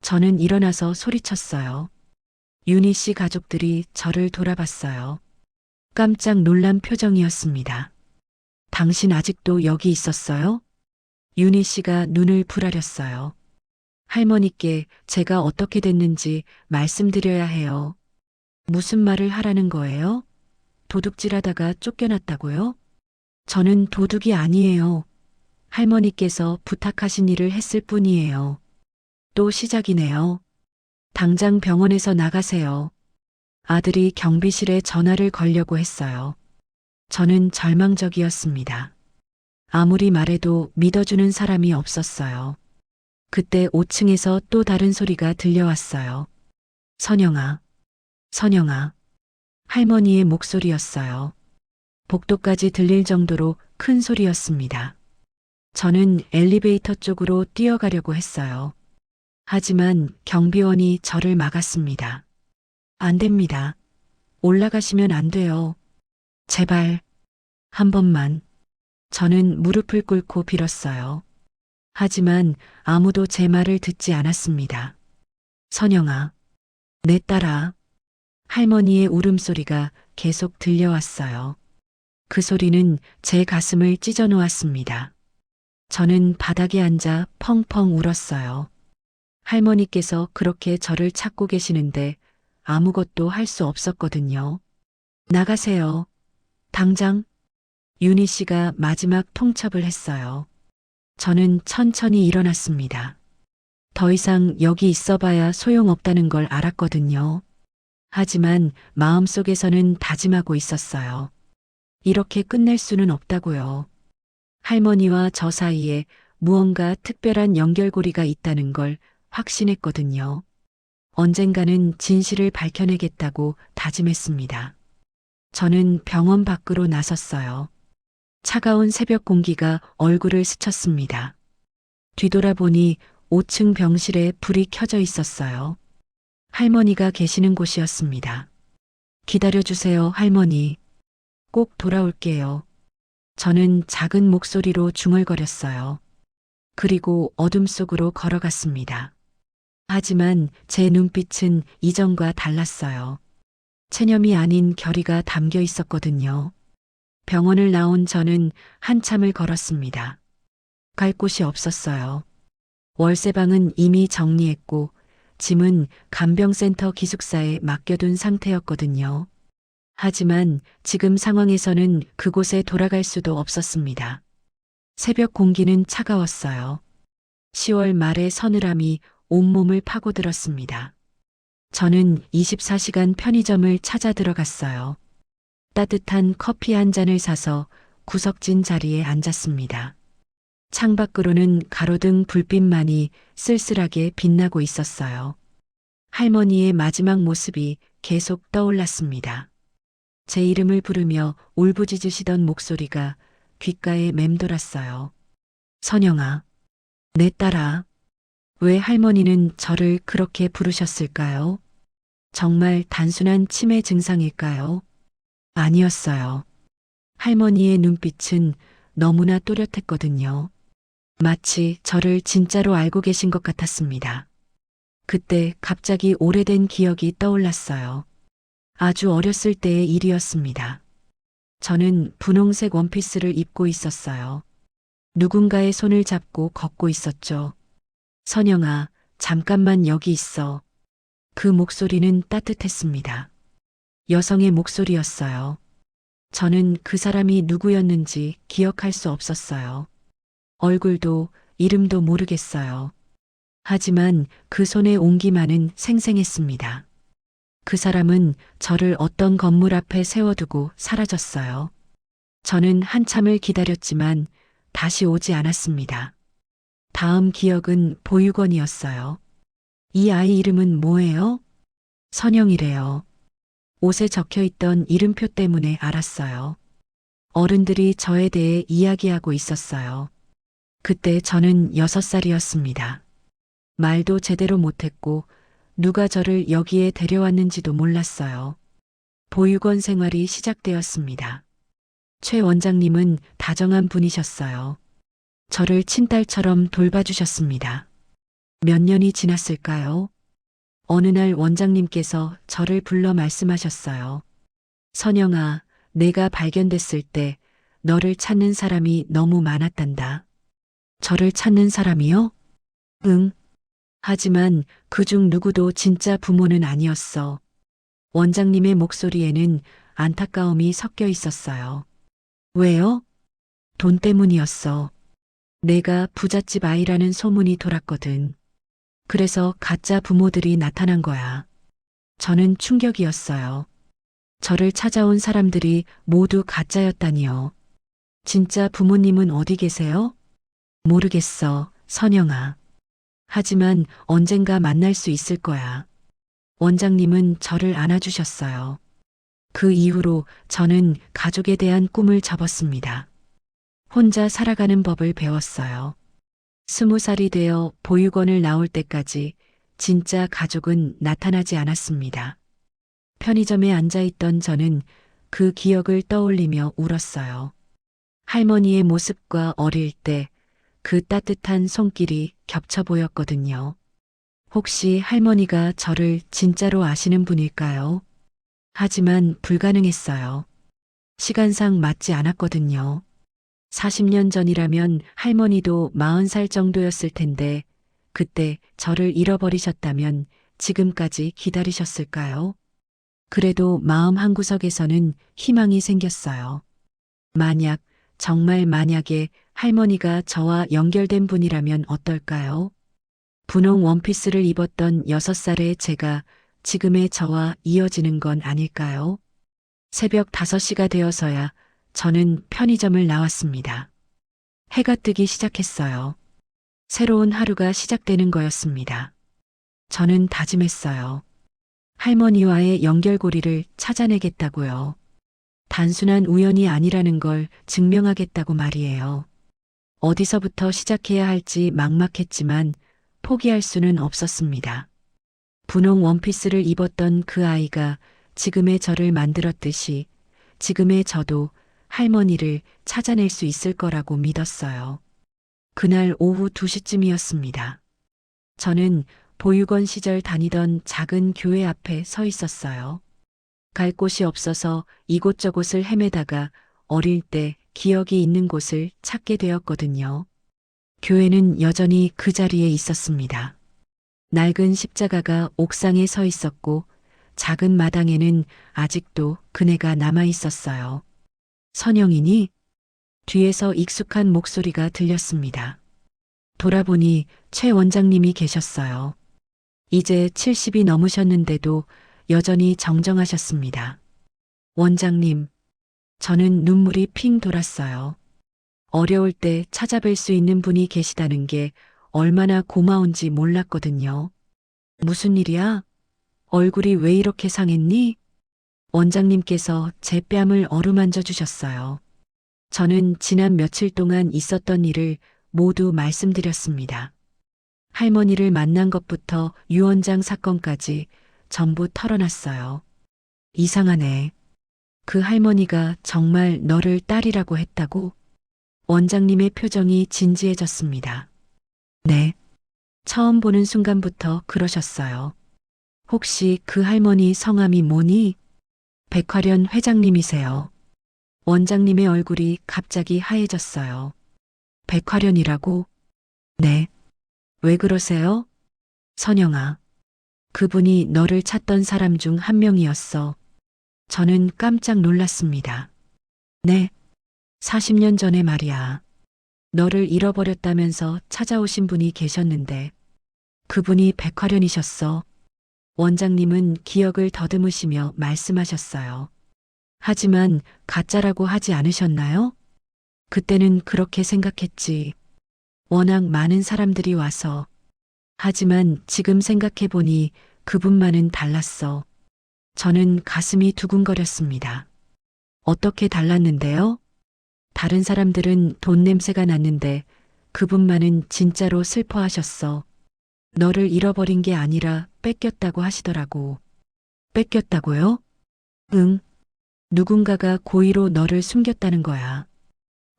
저는 일어나서 소리쳤어요. 윤희 씨 가족들이 저를 돌아봤어요. 깜짝 놀란 표정이었습니다. 당신 아직도 여기 있었어요? 윤희 씨가 눈을 부라렸어요. 할머니께 제가 어떻게 됐는지 말씀드려야 해요. 무슨 말을 하라는 거예요? 도둑질하다가 쫓겨났다고요? 저는 도둑이 아니에요. 할머니께서 부탁하신 일을 했을 뿐이에요. 또 시작이네요. 당장 병원에서 나가세요. 아들이 경비실에 전화를 걸려고 했어요. 저는 절망적이었습니다. 아무리 말해도 믿어주는 사람이 없었어요. 그때 5층에서 또 다른 소리가 들려왔어요. 선영아, 선영아. 할머니의 목소리였어요. 복도까지 들릴 정도로 큰 소리였습니다. 저는 엘리베이터 쪽으로 뛰어가려고 했어요. 하지만 경비원이 저를 막았습니다. 안 됩니다. 올라가시면 안 돼요. 제발, 한 번만. 저는 무릎을 꿇고 빌었어요. 하지만 아무도 제 말을 듣지 않았습니다. 선영아, 내 딸아. 할머니의 울음소리가 계속 들려왔어요. 그 소리는 제 가슴을 찢어 놓았습니다. 저는 바닥에 앉아 펑펑 울었어요. 할머니께서 그렇게 저를 찾고 계시는데 아무것도 할 수 없었거든요. 나가세요. 당장. 윤희 씨가 마지막 통첩을 했어요. 저는 천천히 일어났습니다. 더 이상 여기 있어봐야 소용없다는 걸 알았거든요. 하지만 마음속에서는 다짐하고 있었어요. 이렇게 끝낼 수는 없다고요. 할머니와 저 사이에 무언가 특별한 연결고리가 있다는 걸 확신했거든요. 언젠가는 진실을 밝혀내겠다고 다짐했습니다. 저는 병원 밖으로 나섰어요. 차가운 새벽 공기가 얼굴을 스쳤습니다. 뒤돌아보니 5층 병실에 불이 켜져 있었어요. 할머니가 계시는 곳이었습니다. 기다려주세요, 할머니. 꼭 돌아올게요. 저는 작은 목소리로 중얼거렸어요. 그리고 어둠 속으로 걸어갔습니다. 하지만 제 눈빛은 이전과 달랐어요. 체념이 아닌 결의가 담겨 있었거든요. 병원을 나온 저는 한참을 걸었습니다. 갈 곳이 없었어요. 월세방은 이미 정리했고 짐은 간병센터 기숙사에 맡겨둔 상태였거든요. 하지만 지금 상황에서는 그곳에 돌아갈 수도 없었습니다. 새벽 공기는 차가웠어요. 10월 말의 서늘함이 온몸을 파고들었습니다. 저는 24시간 편의점을 찾아 들어갔어요. 따뜻한 커피 한 잔을 사서 구석진 자리에 앉았습니다. 창밖으로는 가로등 불빛만이 쓸쓸하게 빛나고 있었어요. 할머니의 마지막 모습이 계속 떠올랐습니다. 제 이름을 부르며 울부짖으시던 목소리가 귓가에 맴돌았어요. 선영아, 내 딸아, 왜 할머니는 저를 그렇게 부르셨을까요? 정말 단순한 치매 증상일까요? 아니었어요. 할머니의 눈빛은 너무나 또렷했거든요. 마치 저를 진짜로 알고 계신 것 같았습니다. 그때 갑자기 오래된 기억이 떠올랐어요. 아주 어렸을 때의 일이었습니다. 저는 분홍색 원피스를 입고 있었어요. 누군가의 손을 잡고 걷고 있었죠. 선영아, 잠깐만 여기 있어. 그 목소리는 따뜻했습니다. 여성의 목소리였어요. 저는 그 사람이 누구였는지 기억할 수 없었어요. 얼굴도 이름도 모르겠어요. 하지만 그 손의 온기만은 생생했습니다. 그 사람은 저를 어떤 건물 앞에 세워두고 사라졌어요. 저는 한참을 기다렸지만 다시 오지 않았습니다. 다음 기억은 보육원이었어요. 이 아이 이름은 뭐예요? 선영이래요. 옷에 적혀 있던 이름표 때문에 알았어요. 어른들이 저에 대해 이야기하고 있었어요. 그때 저는 6살이었습니다. 말도 제대로 못했고 누가 저를 여기에 데려왔는지도 몰랐어요. 보육원 생활이 시작되었습니다. 최 원장님은 다정한 분이셨어요. 저를 친딸처럼 돌봐주셨습니다. 몇 년이 지났을까요? 어느 날 원장님께서 저를 불러 말씀하셨어요. 선영아, 내가 발견됐을 때 너를 찾는 사람이 너무 많았단다. 저를 찾는 사람이요? 응. 하지만 그중 누구도 진짜 부모는 아니었어. 원장님의 목소리에는 안타까움이 섞여 있었어요. 왜요? 돈 때문이었어. 내가 부잣집 아이라는 소문이 돌았거든. 그래서 가짜 부모들이 나타난 거야. 저는 충격이었어요. 저를 찾아온 사람들이 모두 가짜였다니요. 진짜 부모님은 어디 계세요? 모르겠어, 선영아. 하지만 언젠가 만날 수 있을 거야. 원장님은 저를 안아주셨어요. 그 이후로 저는 가족에 대한 꿈을 접었습니다. 혼자 살아가는 법을 배웠어요. 20살이 되어 보육원을 나올 때까지 진짜 가족은 나타나지 않았습니다. 편의점에 앉아있던 저는 그 기억을 떠올리며 울었어요. 할머니의 모습과 어릴 때 그 따뜻한 손길이 겹쳐 보였거든요. 혹시 할머니가 저를 진짜로 아시는 분일까요? 하지만 불가능했어요. 시간상 맞지 않았거든요. 40년 전이라면 할머니도 40살 정도였을 텐데 그때 저를 잃어버리셨다면 지금까지 기다리셨을까요? 그래도 마음 한구석에서는 희망이 생겼어요. 만약, 정말 만약에 할머니가 저와 연결된 분이라면 어떨까요? 분홍 원피스를 입었던 6살의 제가 지금의 저와 이어지는 건 아닐까요? 새벽 5시가 되어서야 저는 편의점을 나왔습니다. 해가 뜨기 시작했어요. 새로운 하루가 시작되는 거였습니다. 저는 다짐했어요. 할머니와의 연결고리를 찾아내겠다고요. 단순한 우연이 아니라는 걸 증명하겠다고 말이에요. 어디서부터 시작해야 할지 막막했지만 포기할 수는 없었습니다. 분홍 원피스를 입었던 그 아이가 지금의 저를 만들었듯이 지금의 저도 할머니를 찾아낼 수 있을 거라고 믿었어요. 그날 오후 2시쯤이었습니다. 저는 보육원 시절 다니던 작은 교회 앞에 서 있었어요. 갈 곳이 없어서 이곳저곳을 헤매다가 어릴 때 기억이 있는 곳을 찾게 되었거든요. 교회는 여전히 그 자리에 있었습니다. 낡은 십자가가 옥상에 서 있었고 작은 마당에는 아직도 그네가 남아 있었어요. 선영이니? 뒤에서 익숙한 목소리가 들렸습니다. 돌아보니 최 원장님이 계셨어요. 이제 70이 넘으셨는데도 여전히 정정하셨습니다. 원장님, 저는 눈물이 핑 돌았어요. 어려울 때 찾아뵐 수 있는 분이 계시다는 게 얼마나 고마운지 몰랐거든요. 무슨 일이야? 얼굴이 왜 이렇게 상했니? 원장님께서 제 뺨을 어루만져 주셨어요. 저는 지난 며칠 동안 있었던 일을 모두 말씀드렸습니다. 할머니를 만난 것부터 유언장 사건까지 전부 털어놨어요. 이상하네. 그 할머니가 정말 너를 딸이라고 했다고? 원장님의 표정이 진지해졌습니다. 네. 처음 보는 순간부터 그러셨어요. 혹시 그 할머니 성함이 뭐니? 백화련 회장님이세요. 원장님의 얼굴이 갑자기 하얘졌어요. 백화련이라고? 네. 왜 그러세요? 선영아. 그분이 너를 찾던 사람 중 한 명이었어. 저는 깜짝 놀랐습니다. 네. 40년 전에 말이야. 너를 잃어버렸다면서 찾아오신 분이 계셨는데 그분이 백화련이셨어. 원장님은 기억을 더듬으시며 말씀하셨어요. 하지만 가짜라고 하지 않으셨나요? 그때는 그렇게 생각했지. 워낙 많은 사람들이 와서. 하지만 지금 생각해보니 그분만은 달랐어. 저는 가슴이 두근거렸습니다. 어떻게 달랐는데요? 다른 사람들은 돈 냄새가 났는데 그분만은 진짜로 슬퍼하셨어. 너를 잃어버린 게 아니라 뺏겼다고 하시더라고. 뺏겼다고요? 응. 누군가가 고의로 너를 숨겼다는 거야.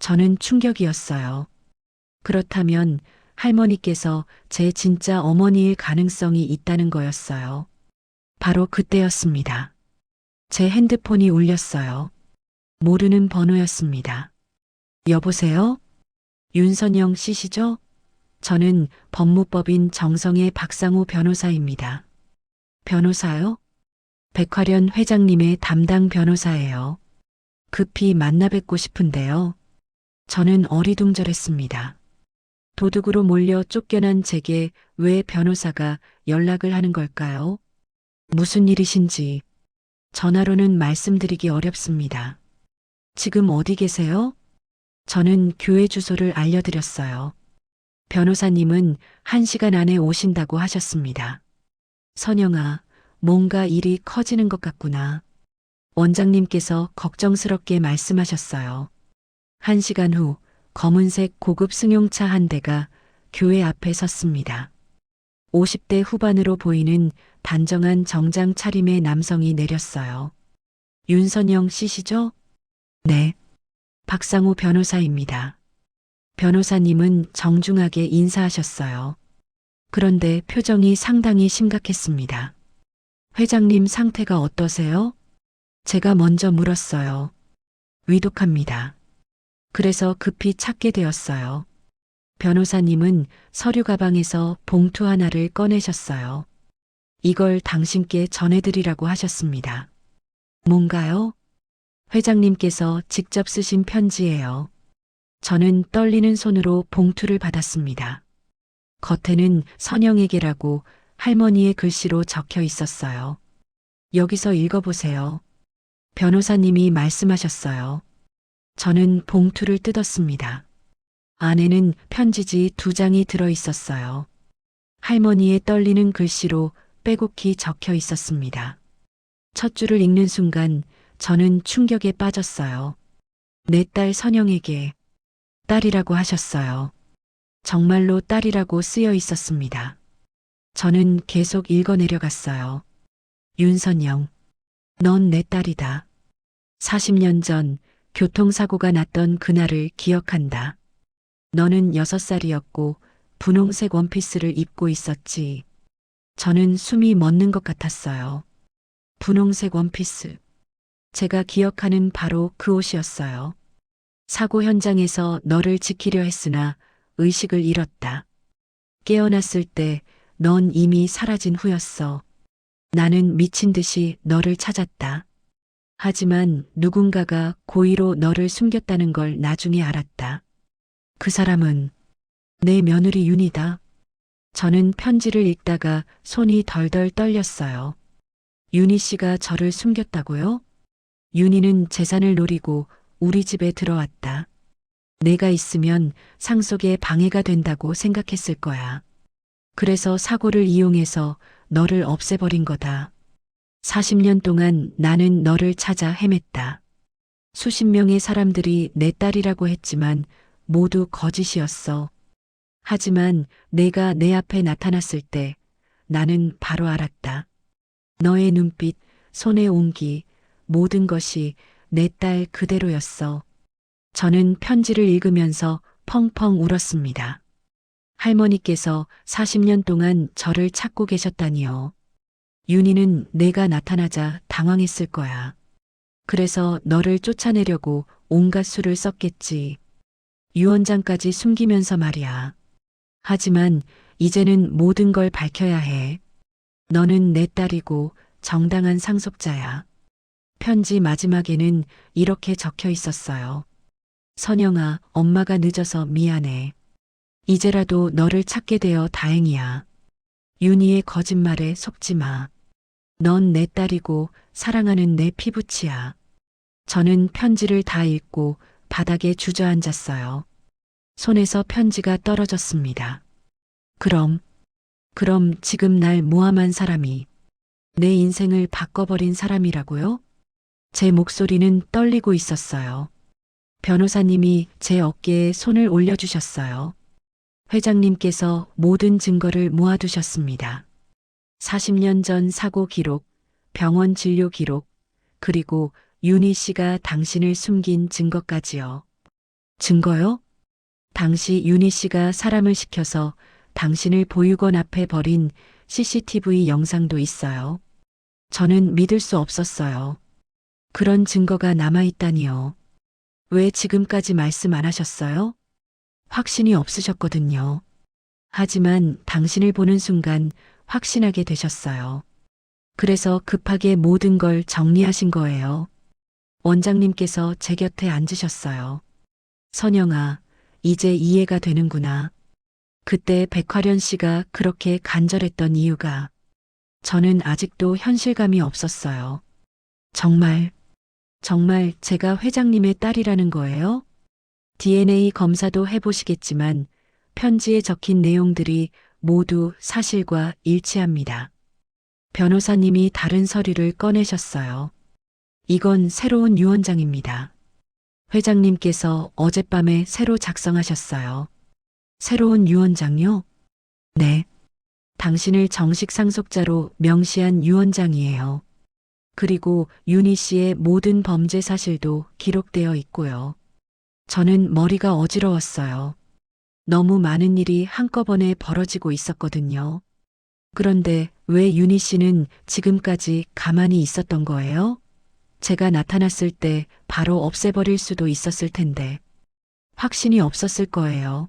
저는 충격이었어요. 그렇다면 할머니께서 제 진짜 어머니일 가능성이 있다는 거였어요. 바로 그때였습니다. 제 핸드폰이 울렸어요. 모르는 번호였습니다. 여보세요? 윤선영 씨시죠? 저는 법무법인 정성의 박상우 변호사입니다. 변호사요? 백화련 회장님의 담당 변호사예요. 급히 만나 뵙고 싶은데요. 저는 어리둥절했습니다. 도둑으로 몰려 쫓겨난 제게 왜 변호사가 연락을 하는 걸까요? 무슨 일이신지 전화로는 말씀드리기 어렵습니다. 지금 어디 계세요? 저는 교회 주소를 알려드렸어요. 변호사님은 1시간 안에 오신다고 하셨습니다. 선영아, 뭔가 일이 커지는 것 같구나. 원장님께서 걱정스럽게 말씀하셨어요. 1시간 후 검은색 고급 승용차 한 대가 교회 앞에 섰습니다. 50대 후반으로 보이는 단정한 정장 차림의 남성이 내렸어요. 윤선영 씨시죠? 네. 박상우 변호사입니다. 변호사님은 정중하게 인사하셨어요. 그런데 표정이 상당히 심각했습니다. 회장님 상태가 어떠세요? 제가 먼저 물었어요. 위독합니다. 그래서 급히 찾게 되었어요. 변호사님은 서류 가방에서 봉투 하나를 꺼내셨어요. 이걸 당신께 전해드리라고 하셨습니다. 뭔가요? 회장님께서 직접 쓰신 편지예요. 저는 떨리는 손으로 봉투를 받았습니다. 겉에는 선영에게라고 할머니의 글씨로 적혀 있었어요. 여기서 읽어보세요. 변호사님이 말씀하셨어요. 저는 봉투를 뜯었습니다. 안에는 편지지 2장이 들어 있었어요. 할머니의 떨리는 글씨로 빼곡히 적혀 있었습니다. 첫 줄을 읽는 순간 저는 충격에 빠졌어요. 내 딸 선영에게 딸이라고 하셨어요. 정말로 딸이라고 쓰여 있었습니다. 저는 계속 읽어내려갔어요. 윤선영, 넌 내 딸이다. 40년 전 교통사고가 났던 그날을 기억한다. 너는 6살이었고 분홍색 원피스를 입고 있었지. 저는 숨이 멎는 것 같았어요. 분홍색 원피스. 제가 기억하는 바로 그 옷이었어요. 사고 현장에서 너를 지키려 했으나 의식을 잃었다. 깨어났을 때 넌 이미 사라진 후였어. 나는 미친 듯이 너를 찾았다. 하지만 누군가가 고의로 너를 숨겼다는 걸 나중에 알았다. 그 사람은 내 며느리 윤이다. 저는 편지를 읽다가 손이 덜덜 떨렸어요. 윤희 씨가 저를 숨겼다고요? 윤희는 재산을 노리고 우리 집에 들어왔다. 내가 있으면 상속에 방해가 된다고 생각했을 거야. 그래서 사고를 이용해서 너를 없애버린 거다. 40년 동안 나는 너를 찾아 헤맸다. 수십 명의 사람들이 내 딸이라고 했지만 모두 거짓이었어. 하지만 내가 내 앞에 나타났을 때 나는 바로 알았다. 너의 눈빛, 손의 온기, 모든 것이 내 딸 그대로였어. 저는 편지를 읽으면서 펑펑 울었습니다. 할머니께서 40년 동안 저를 찾고 계셨다니요. 윤희는 내가 나타나자 당황했을 거야. 그래서 너를 쫓아내려고 온갖 수를 썼겠지. 유언장까지 숨기면서 말이야. 하지만 이제는 모든 걸 밝혀야 해. 너는 내 딸이고 정당한 상속자야. 편지 마지막에는 이렇게 적혀 있었어요. 선영아, 엄마가 늦어서 미안해. 이제라도 너를 찾게 되어 다행이야. 윤희의 거짓말에 속지 마. 넌 내 딸이고 사랑하는 내 피부치야. 저는 편지를 다 읽고 바닥에 주저앉았어요. 손에서 편지가 떨어졌습니다. 그럼 지금 날 모함한 사람이 내 인생을 바꿔버린 사람이라고요? 제 목소리는 떨리고 있었어요. 변호사님이 제 어깨에 손을 올려주셨어요. 회장님께서 모든 증거를 모아두셨습니다. 40년 전 사고 기록, 병원 진료 기록, 그리고 윤희 씨가 당신을 숨긴 증거까지요. 증거요? 당시 윤희 씨가 사람을 시켜서 당신을 보육원 앞에 버린 CCTV 영상도 있어요. 저는 믿을 수 없었어요. 그런 증거가 남아있다니요. 왜 지금까지 말씀 안 하셨어요? 확신이 없으셨거든요. 하지만 당신을 보는 순간 확신하게 되셨어요. 그래서 급하게 모든 걸 정리하신 거예요. 원장님께서 제 곁에 앉으셨어요. 선영아, 이제 이해가 되는구나. 그때 백화련 씨가 그렇게 간절했던 이유가 저는 아직도 현실감이 없었어요. 정말 제가 회장님의 딸이라는 거예요? DNA 검사도 해보시겠지만 편지에 적힌 내용들이 모두 사실과 일치합니다. 변호사님이 다른 서류를 꺼내셨어요. 이건 새로운 유언장입니다. 회장님께서 어젯밤에 새로 작성하셨어요. 새로운 유언장요? 네. 당신을 정식 상속자로 명시한 유언장이에요. 그리고 윤희 씨의 모든 범죄 사실도 기록되어 있고요. 저는 머리가 어지러웠어요. 너무 많은 일이 한꺼번에 벌어지고 있었거든요. 그런데 왜 윤희 씨는 지금까지 가만히 있었던 거예요? 제가 나타났을 때 바로 없애버릴 수도 있었을 텐데. 확신이 없었을 거예요.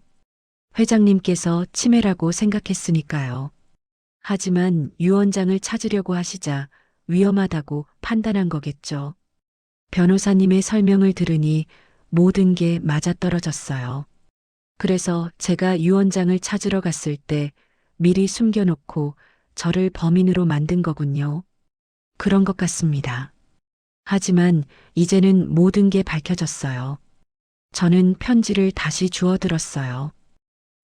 회장님께서 치매라고 생각했으니까요. 하지만 유언장을 찾으려고 하시자 위험하다고 판단한 거겠죠. 변호사님의 설명을 들으니 모든 게 맞아떨어졌어요. 그래서 제가 유언장을 찾으러 갔을 때 미리 숨겨놓고 저를 범인으로 만든 거군요. 그런 것 같습니다. 하지만 이제는 모든 게 밝혀졌어요. 저는 편지를 다시 주워들었어요.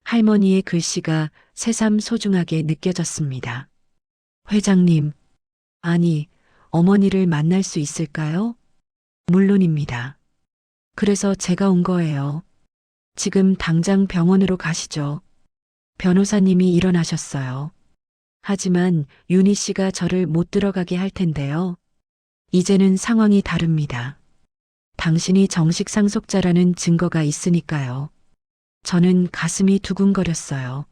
할머니의 글씨가 새삼 소중하게 느껴졌습니다. 회장님, 아니, 어머니를 만날 수 있을까요? 물론입니다. 그래서 제가 온 거예요. 지금 당장 병원으로 가시죠. 변호사님이 일어나셨어요. 하지만 윤희 씨가 저를 못 들어가게 할 텐데요. 이제는 상황이 다릅니다. 당신이 정식 상속자라는 증거가 있으니까요. 저는 가슴이 두근거렸어요.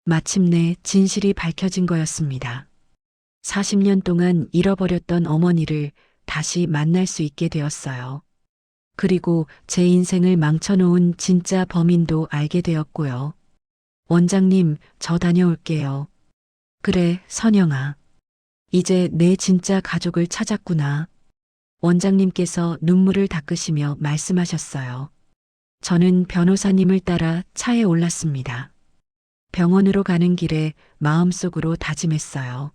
마침내 진실이 밝혀진 거였습니다. 40년 동안 잃어버렸던 어머니를 다시 만날 수 있게 되었어요. 그리고 제 인생을 망쳐놓은 진짜 범인도 알게 되었고요. 원장님, 저 다녀올게요. 그래, 선영아. 이제 내 진짜 가족을 찾았구나. 원장님께서 눈물을 닦으시며 말씀하셨어요. 저는 변호사님을 따라 차에 올랐습니다. 병원으로 가는 길에 마음속으로 다짐했어요.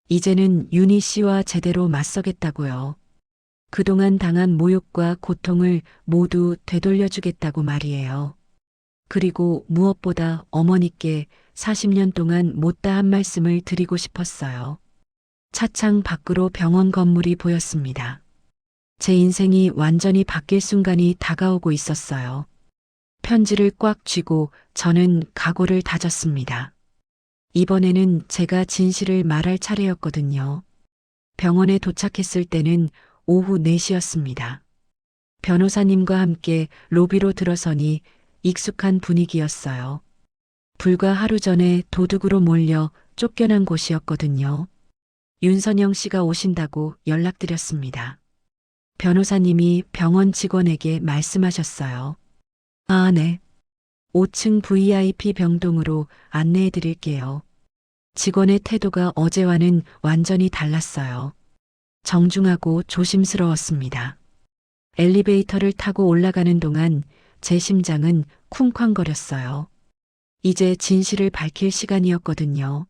이제는 윤희 씨와 제대로 맞서겠다고요. 그동안 당한 모욕과 고통을 모두 되돌려주겠다고 말이에요. 그리고 무엇보다 어머니께 40년 동안 못다한 말씀을 드리고 싶었어요. 차창 밖으로 병원 건물이 보였습니다. 제 인생이 완전히 바뀔 순간이 다가오고 있었어요. 편지를 꽉 쥐고 저는 각오를 다졌습니다. 이번에는 제가 진실을 말할 차례였거든요. 병원에 도착했을 때는 오후 4시였습니다. 변호사님과 함께 로비로 들어서니 익숙한 분위기였어요. 불과 하루 전에 도둑으로 몰려 쫓겨난 곳이었거든요. 윤선영 씨가 오신다고 연락드렸습니다. 변호사님이 병원 직원에게 말씀하셨어요. 아, 네. 5층 VIP 병동으로 안내해 드릴게요. 직원의 태도가 어제와는 완전히 달랐어요. 정중하고 조심스러웠습니다. 엘리베이터를 타고 올라가는 동안 제 심장은 쿵쾅거렸어요. 이제 진실을 밝힐 시간이었거든요.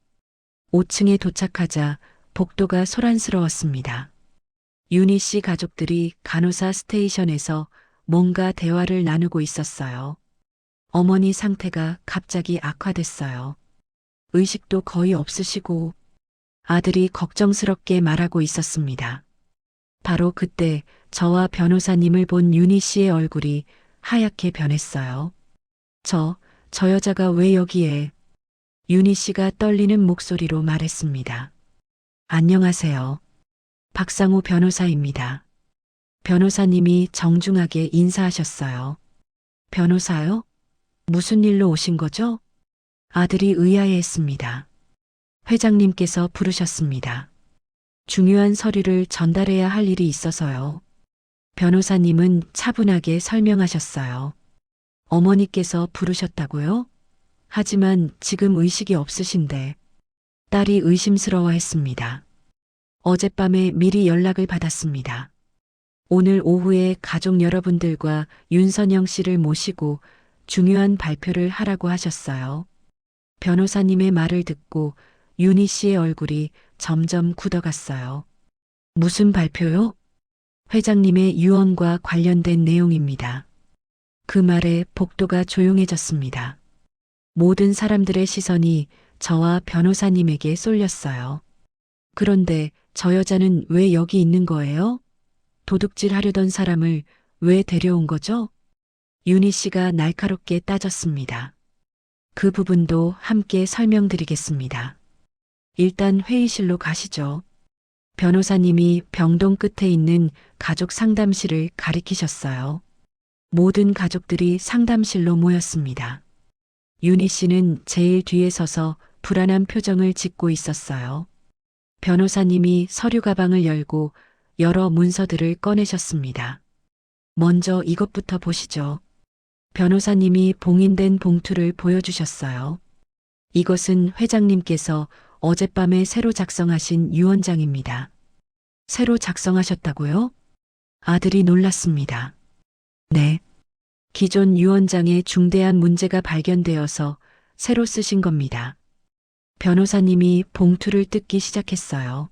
5층에 도착하자 복도가 소란스러웠습니다. 윤희 씨 가족들이 간호사 스테이션에서 뭔가 대화를 나누고 있었어요. 어머니 상태가 갑자기 악화됐어요. 의식도 거의 없으시고 아들이 걱정스럽게 말하고 있었습니다. 바로 그때 저와 변호사님을 본 윤희 씨의 얼굴이 하얗게 변했어요. 저 여자가 왜 여기에? 윤희 씨가 떨리는 목소리로 말했습니다. 안녕하세요. 박상우 변호사입니다. 변호사님이 정중하게 인사하셨어요. 변호사요? 무슨 일로 오신 거죠? 아들이 의아해했습니다. 회장님께서 부르셨습니다. 중요한 서류를 전달해야 할 일이 있어서요. 변호사님은 차분하게 설명하셨어요. 어머니께서 부르셨다고요? 하지만 지금 의식이 없으신데. 딸이 의심스러워했습니다. 어젯밤에 미리 연락을 받았습니다. 오늘 오후에 가족 여러분들과 윤선영 씨를 모시고 중요한 발표를 하라고 하셨어요. 변호사님의 말을 듣고 윤희 씨의 얼굴이 점점 굳어갔어요. 무슨 발표요? 회장님의 유언과 관련된 내용입니다. 그 말에 복도가 조용해졌습니다. 모든 사람들의 시선이 저와 변호사님에게 쏠렸어요. 그런데 저 여자는 왜 여기 있는 거예요? 도둑질 하려던 사람을 왜 데려온 거죠? 윤희 씨가 날카롭게 따졌습니다. 그 부분도 함께 설명드리겠습니다. 일단 회의실로 가시죠. 변호사님이 병동 끝에 있는 가족 상담실을 가리키셨어요. 모든 가족들이 상담실로 모였습니다. 윤희 씨는 제일 뒤에 서서 불안한 표정을 짓고 있었어요. 변호사님이 서류 가방을 열고 여러 문서들을 꺼내셨습니다. 먼저 이것부터 보시죠. 변호사님이 봉인된 봉투를 보여주셨어요. 이것은 회장님께서 어젯밤에 새로 작성하신 유언장입니다. 새로 작성하셨다고요? 아들이 놀랐습니다. 네. 기존 유언장에 중대한 문제가 발견되어서 새로 쓰신 겁니다. 변호사님이 봉투를 뜯기 시작했어요.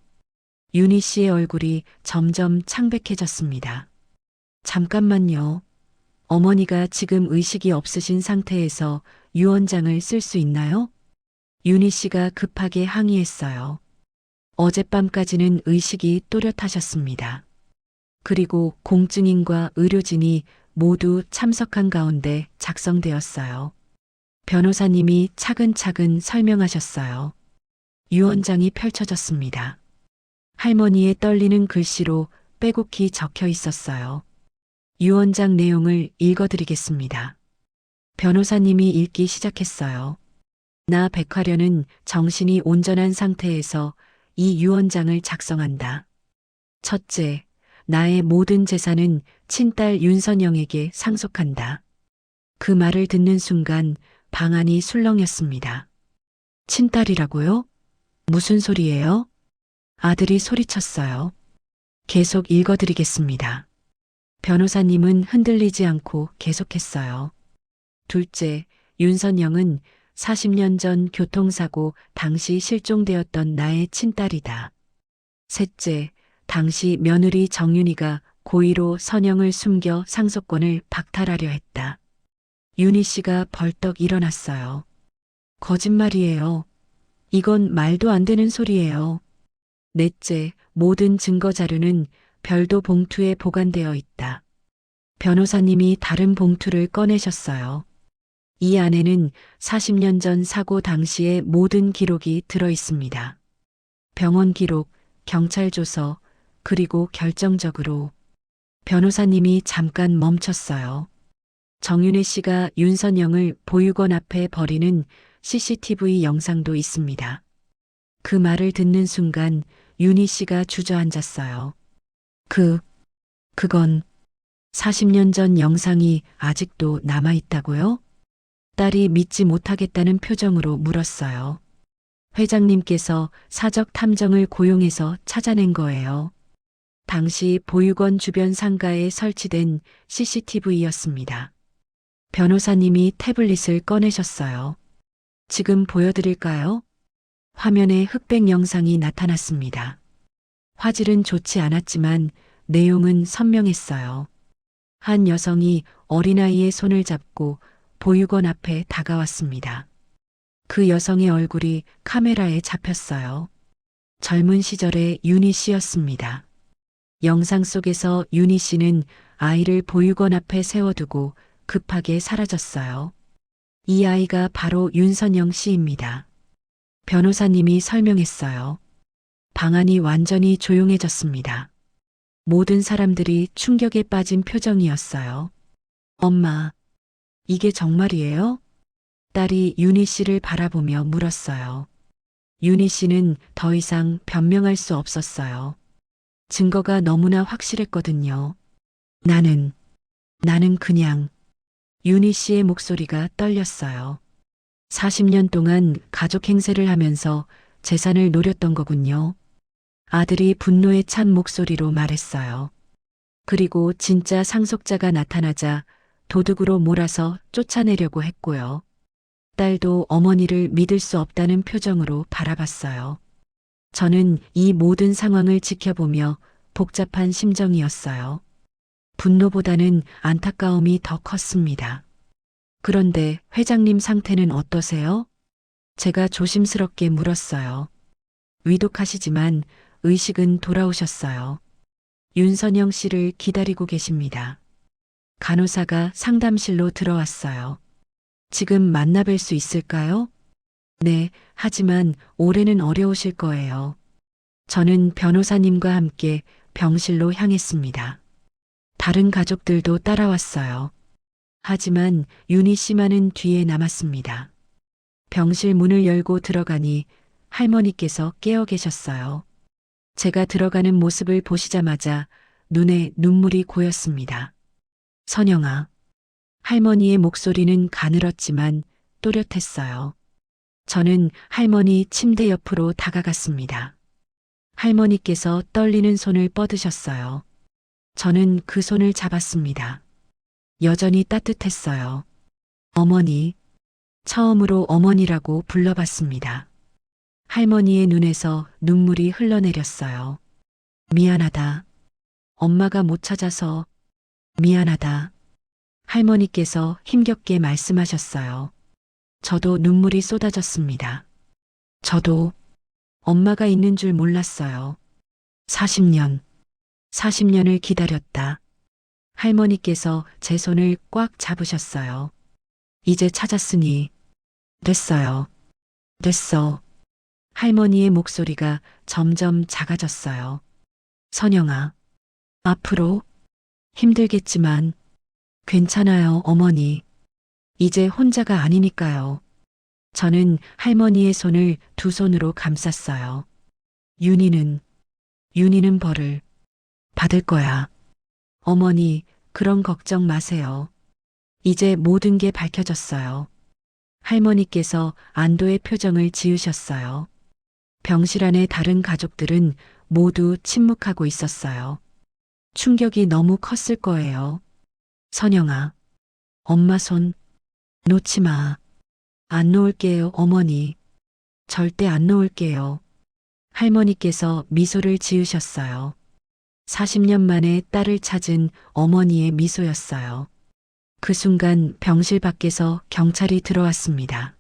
윤희 씨의 얼굴이 점점 창백해졌습니다. 잠깐만요. 어머니가 지금 의식이 없으신 상태에서 유언장을 쓸 수 있나요? 윤희 씨가 급하게 항의했어요. 어젯밤까지는 의식이 또렷하셨습니다. 그리고 공증인과 의료진이 모두 참석한 가운데 작성되었어요. 변호사님이 차근차근 설명하셨어요. 유언장이 펼쳐졌습니다. 할머니의 떨리는 글씨로 빼곡히 적혀 있었어요. 유언장 내용을 읽어드리겠습니다. 변호사님이 읽기 시작했어요. 나 백화련은 정신이 온전한 상태에서 이 유언장을 작성한다. 첫째, 나의 모든 재산은 친딸 윤선영에게 상속한다. 그 말을 듣는 순간 방안이 술렁였습니다. 친딸이라고요? 무슨 소리예요? 아들이 소리쳤어요. 계속 읽어드리겠습니다. 변호사님은 흔들리지 않고 계속했어요. 둘째, 윤선영은 40년 전 교통사고 당시 실종되었던 나의 친딸이다. 셋째, 당시 며느리 정윤이가 고의로 선영을 숨겨 상속권을 박탈하려 했다. 윤희 씨가 벌떡 일어났어요. 거짓말이에요. 이건 말도 안 되는 소리예요. 넷째, 모든 증거 자료는 별도 봉투에 보관되어 있다. 변호사님이 다른 봉투를 꺼내셨어요. 이 안에는 40년 전 사고 당시의 모든 기록이 들어 있습니다. 병원 기록, 경찰 조서, 그리고 결정적으로 변호사님이 잠깐 멈췄어요. 정윤혜 씨가 윤선영을 보육원 앞에 버리는 CCTV 영상도 있습니다. 그 말을 듣는 순간 윤희 씨가 주저앉았어요. 그건 40년 전 영상이 아직도 남아있다고요? 딸이 믿지 못하겠다는 표정으로 물었어요. 회장님께서 사적 탐정을 고용해서 찾아낸 거예요. 당시 보육원 주변 상가에 설치된 CCTV였습니다. 변호사님이 태블릿을 꺼내셨어요. 지금 보여드릴까요? 화면에 흑백 영상이 나타났습니다. 화질은 좋지 않았지만 내용은 선명했어요. 한 여성이 어린아이의 손을 잡고 보육원 앞에 다가왔습니다. 그 여성의 얼굴이 카메라에 잡혔어요. 젊은 시절의 윤희 씨였습니다. 영상 속에서 윤희 씨는 아이를 보육원 앞에 세워두고 급하게 사라졌어요. 이 아이가 바로 윤선영 씨입니다. 변호사님이 설명했어요. 방안이 완전히 조용해졌습니다. 모든 사람들이 충격에 빠진 표정이었어요. 엄마, 이게 정말이에요? 딸이 윤희 씨를 바라보며 물었어요. 윤희 씨는 더 이상 변명할 수 없었어요. 증거가 너무나 확실했거든요. 나는 그냥 윤희 씨의 목소리가 떨렸어요. 40년 동안 가족 행세를 하면서 재산을 노렸던 거군요. 아들이 분노에 찬 목소리로 말했어요. 그리고 진짜 상속자가 나타나자 도둑으로 몰아서 쫓아내려고 했고요. 딸도 어머니를 믿을 수 없다는 표정으로 바라봤어요. 저는 이 모든 상황을 지켜보며 복잡한 심정이었어요. 분노보다는 안타까움이 더 컸습니다. 그런데 회장님 상태는 어떠세요? 제가 조심스럽게 물었어요. 위독하시지만 의식은 돌아오셨어요. 윤선영 씨를 기다리고 계십니다. 간호사가 상담실로 들어왔어요. 지금 만나뵐 수 있을까요? 네, 하지만 올해는 어려우실 거예요. 저는 변호사님과 함께 병실로 향했습니다. 다른 가족들도 따라왔어요. 하지만 윤희 씨만은 뒤에 남았습니다. 병실 문을 열고 들어가니 할머니께서 깨어 계셨어요. 제가 들어가는 모습을 보시자마자 눈에 눈물이 고였습니다. 선영아. 할머니의 목소리는 가늘었지만 또렷했어요. 저는 할머니 침대 옆으로 다가갔습니다. 할머니께서 떨리는 손을 뻗으셨어요. 저는 그 손을 잡았습니다. 여전히 따뜻했어요. 어머니. 처음으로 어머니라고 불러봤습니다. 할머니의 눈에서 눈물이 흘러내렸어요. 미안하다. 엄마가 못 찾아서 미안하다. 할머니께서 힘겹게 말씀하셨어요. 저도 눈물이 쏟아졌습니다. 저도 엄마가 있는 줄 몰랐어요. 40년을 기다렸다. 할머니께서 제 손을 꽉 잡으셨어요. 이제 찾았으니 됐어요. 됐어. 할머니의 목소리가 점점 작아졌어요. 선영아, 앞으로 힘들겠지만 괜찮아요, 어머니. 이제 혼자가 아니니까요. 저는 할머니의 손을 두 손으로 감쌌어요. 윤희는 벌을 받을 거야. 어머니, 그런 걱정 마세요. 이제 모든 게 밝혀졌어요. 할머니께서 안도의 표정을 지으셨어요. 병실 안의 다른 가족들은 모두 침묵하고 있었어요. 충격이 너무 컸을 거예요. 선영아, 엄마 손 놓지 마. 안 놓을게요, 어머니. 절대 안 놓을게요. 할머니께서 미소를 지으셨어요. 40년 만에 딸을 찾은 어머니의 미소였어요. 그 순간 병실 밖에서 경찰이 들어왔습니다.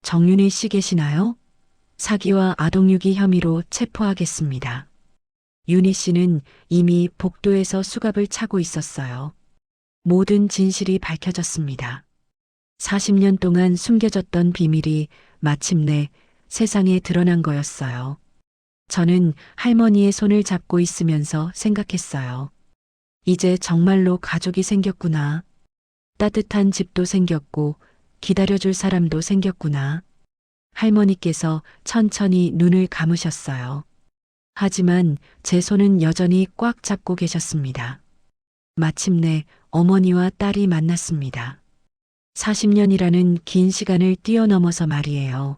정윤희 씨 계시나요? 사기와 아동유기 혐의로 체포하겠습니다. 윤희 씨는 이미 복도에서 수갑을 차고 있었어요. 모든 진실이 밝혀졌습니다. 40년 동안 숨겨졌던 비밀이 마침내 세상에 드러난 거였어요. 저는 할머니의 손을 잡고 있으면서 생각했어요. 이제 정말로 가족이 생겼구나. 따뜻한 집도 생겼고 기다려줄 사람도 생겼구나. 할머니께서 천천히 눈을 감으셨어요. 하지만 제 손은 여전히 꽉 잡고 계셨습니다. 마침내 어머니와 딸이 만났습니다. 40년이라는 긴 시간을 뛰어넘어서 말이에요.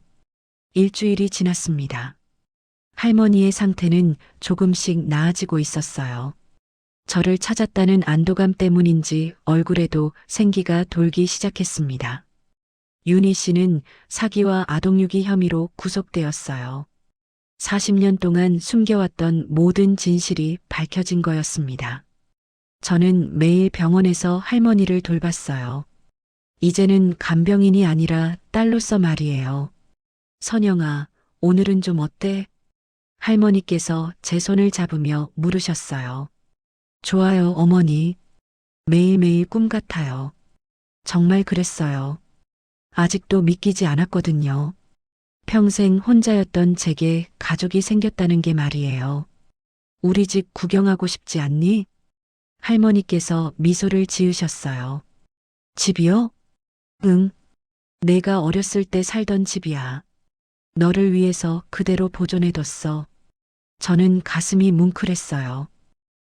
일주일이 지났습니다. 할머니의 상태는 조금씩 나아지고 있었어요. 저를 찾았다는 안도감 때문인지 얼굴에도 생기가 돌기 시작했습니다. 윤희 씨는 사기와 아동유기 혐의로 구속되었어요. 40년 동안 숨겨왔던 모든 진실이 밝혀진 거였습니다. 저는 매일 병원에서 할머니를 돌봤어요. 이제는 간병인이 아니라 딸로서 말이에요. 선영아, 오늘은 좀 어때? 할머니께서 제 손을 잡으며 물으셨어요. 좋아요, 어머니. 매일매일 꿈 같아요. 정말 그랬어요. 아직도 믿기지 않았거든요. 평생 혼자였던 제게 가족이 생겼다는 게 말이에요. 우리 집 구경하고 싶지 않니? 할머니께서 미소를 지으셨어요. 집이요? 응. 내가 어렸을 때 살던 집이야. 너를 위해서 그대로 보존해뒀어. 저는 가슴이 뭉클했어요.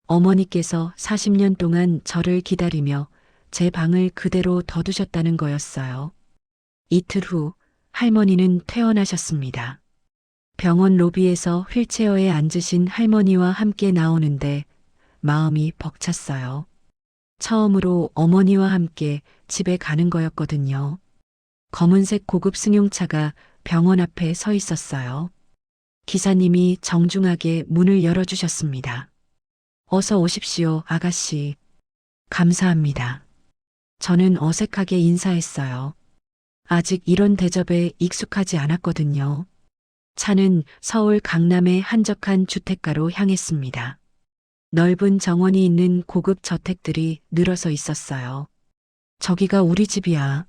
어머니께서 40년 동안 저를 기다리며 제 방을 그대로 둬두셨다는 거였어요. 이틀 후 할머니는 퇴원하셨습니다. 병원 로비에서 휠체어에 앉으신 할머니와 함께 나오는데 마음이 벅찼어요. 처음으로 어머니와 함께 집에 가는 거였거든요. 검은색 고급 승용차가 병원 앞에 서 있었어요. 기사님이 정중하게 문을 열어주셨습니다. 어서 오십시오, 아가씨. 감사합니다. 저는 어색하게 인사했어요. 아직 이런 대접에 익숙하지 않았거든요. 차는 서울 강남의 한적한 주택가로 향했습니다. 넓은 정원이 있는 고급 저택들이 늘어서 있었어요. 저기가 우리 집이야.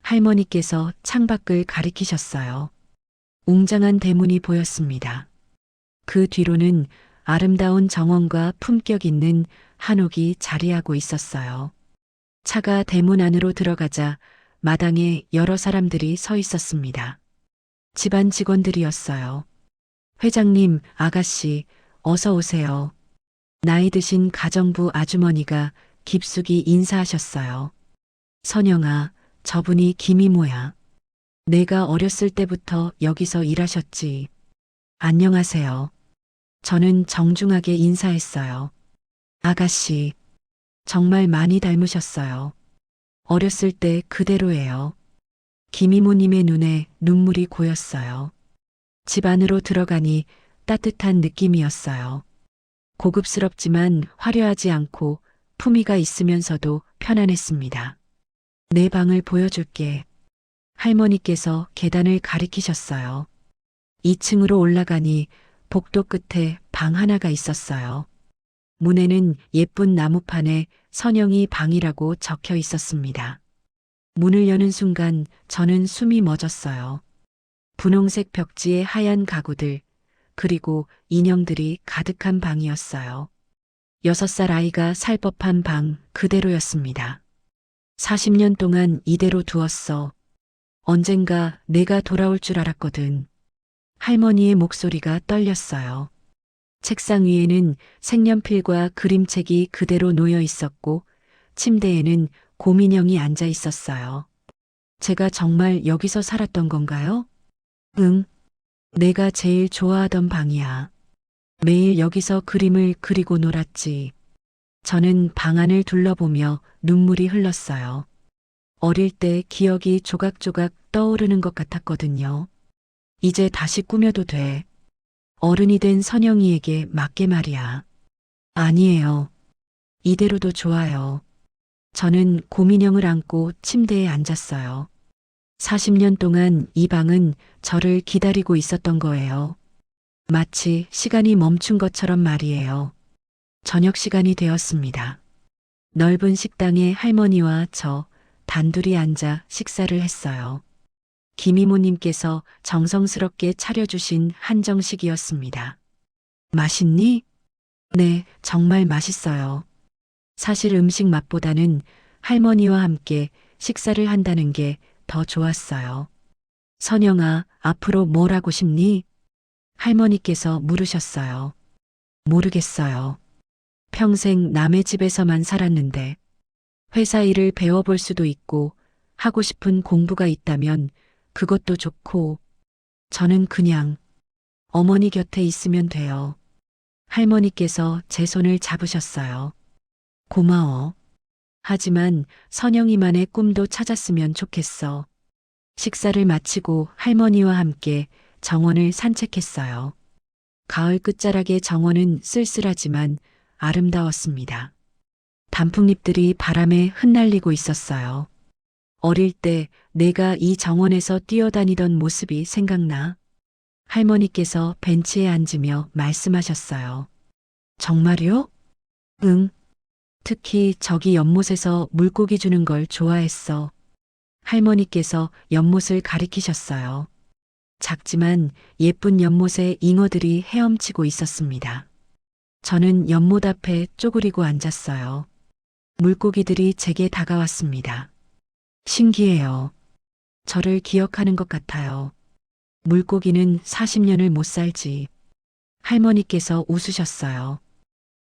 할머니께서 창밖을 가리키셨어요. 웅장한 대문이 보였습니다. 그 뒤로는 아름다운 정원과 품격 있는 한옥이 자리하고 있었어요. 차가 대문 안으로 들어가자 마당에 여러 사람들이 서 있었습니다. 집안 직원들이었어요. 회장님, 아가씨, 어서 오세요. 나이 드신 가정부 아주머니가 깊숙이 인사하셨어요. 선영아, 저분이 김이모야. 내가 어렸을 때부터 여기서 일하셨지. 안녕하세요. 저는 정중하게 인사했어요. 아가씨, 정말 많이 닮으셨어요. 어렸을 때 그대로예요. 김이모님의 눈에 눈물이 고였어요. 집 안으로 들어가니 따뜻한 느낌이었어요. 고급스럽지만 화려하지 않고 품위가 있으면서도 편안했습니다. 내 방을 보여줄게. 할머니께서 계단을 가리키셨어요. 2층으로 올라가니 복도 끝에 방 하나가 있었어요. 문에는 예쁜 나무판에 선영이 방이라고 적혀 있었습니다. 문을 여는 순간 저는 숨이 멎었어요. 분홍색 벽지에 하얀 가구들, 그리고 인형들이 가득한 방이었어요. 6살 아이가 살 법한 방 그대로였습니다. 40년 동안 이대로 두었어. 언젠가 내가 돌아올 줄 알았거든. 할머니의 목소리가 떨렸어요. 책상 위에는 색연필과 그림책이 그대로 놓여 있었고 침대에는 곰인형이 앉아 있었어요. 제가 정말 여기서 살았던 건가요? 응. 내가 제일 좋아하던 방이야. 매일 여기서 그림을 그리고 놀았지. 저는 방 안을 둘러보며 눈물이 흘렀어요. 어릴 때 기억이 조각조각 떠오르는 것 같았거든요. 이제 다시 꾸며도 돼. 어른이 된 선영이에게 맞게 말이야. 아니에요. 이대로도 좋아요. 저는 고민형을 안고 침대에 앉았어요. 40년 동안 이 방은 저를 기다리고 있었던 거예요. 마치 시간이 멈춘 것처럼 말이에요. 저녁 시간이 되었습니다. 넓은 식당에 할머니와 저 단둘이 앉아 식사를 했어요. 김이모님께서 정성스럽게 차려주신 한정식이었습니다. 맛있니? 네, 정말 맛있어요. 사실 음식 맛보다는 할머니와 함께 식사를 한다는 게 더 좋았어요. 선영아, 앞으로 뭘 하고 싶니? 할머니께서 물으셨어요. 모르겠어요. 평생 남의 집에서만 살았는데 회사 일을 배워볼 수도 있고 하고 싶은 공부가 있다면 그것도 좋고 저는 그냥 어머니 곁에 있으면 돼요. 할머니께서 제 손을 잡으셨어요. 고마워. 하지만 선영이만의 꿈도 찾았으면 좋겠어. 식사를 마치고 할머니와 함께 정원을 산책했어요. 가을 끝자락의 정원은 쓸쓸하지만 아름다웠습니다. 단풍잎들이 바람에 흩날리고 있었어요. 어릴 때 내가 이 정원에서 뛰어다니던 모습이 생각나. 할머니께서 벤치에 앉으며 말씀하셨어요. 정말요? 응. 특히 저기 연못에서 물고기 주는 걸 좋아했어. 할머니께서 연못을 가리키셨어요. 작지만 예쁜 연못에 잉어들이 헤엄치고 있었습니다. 저는 연못 앞에 쪼그리고 앉았어요. 물고기들이 제게 다가왔습니다. 신기해요. 저를 기억하는 것 같아요. 물고기는 40년을 못 살지. 할머니께서 웃으셨어요.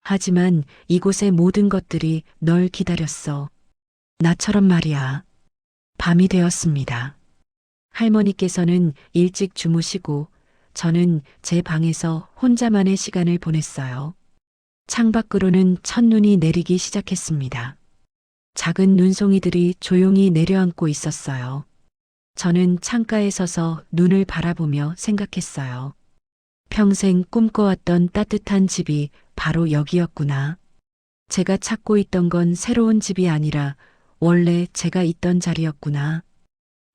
하지만 이곳의 모든 것들이 널 기다렸어. 나처럼 말이야. 밤이 되었습니다. 할머니께서는 일찍 주무시고 저는 제 방에서 혼자만의 시간을 보냈어요. 창밖으로는 첫눈이 내리기 시작했습니다. 작은 눈송이들이 조용히 내려앉고 있었어요. 저는 창가에 서서 눈을 바라보며 생각했어요. 평생 꿈꿔왔던 따뜻한 집이 바로 여기였구나. 제가 찾고 있던 건 새로운 집이 아니라 원래 제가 있던 자리였구나.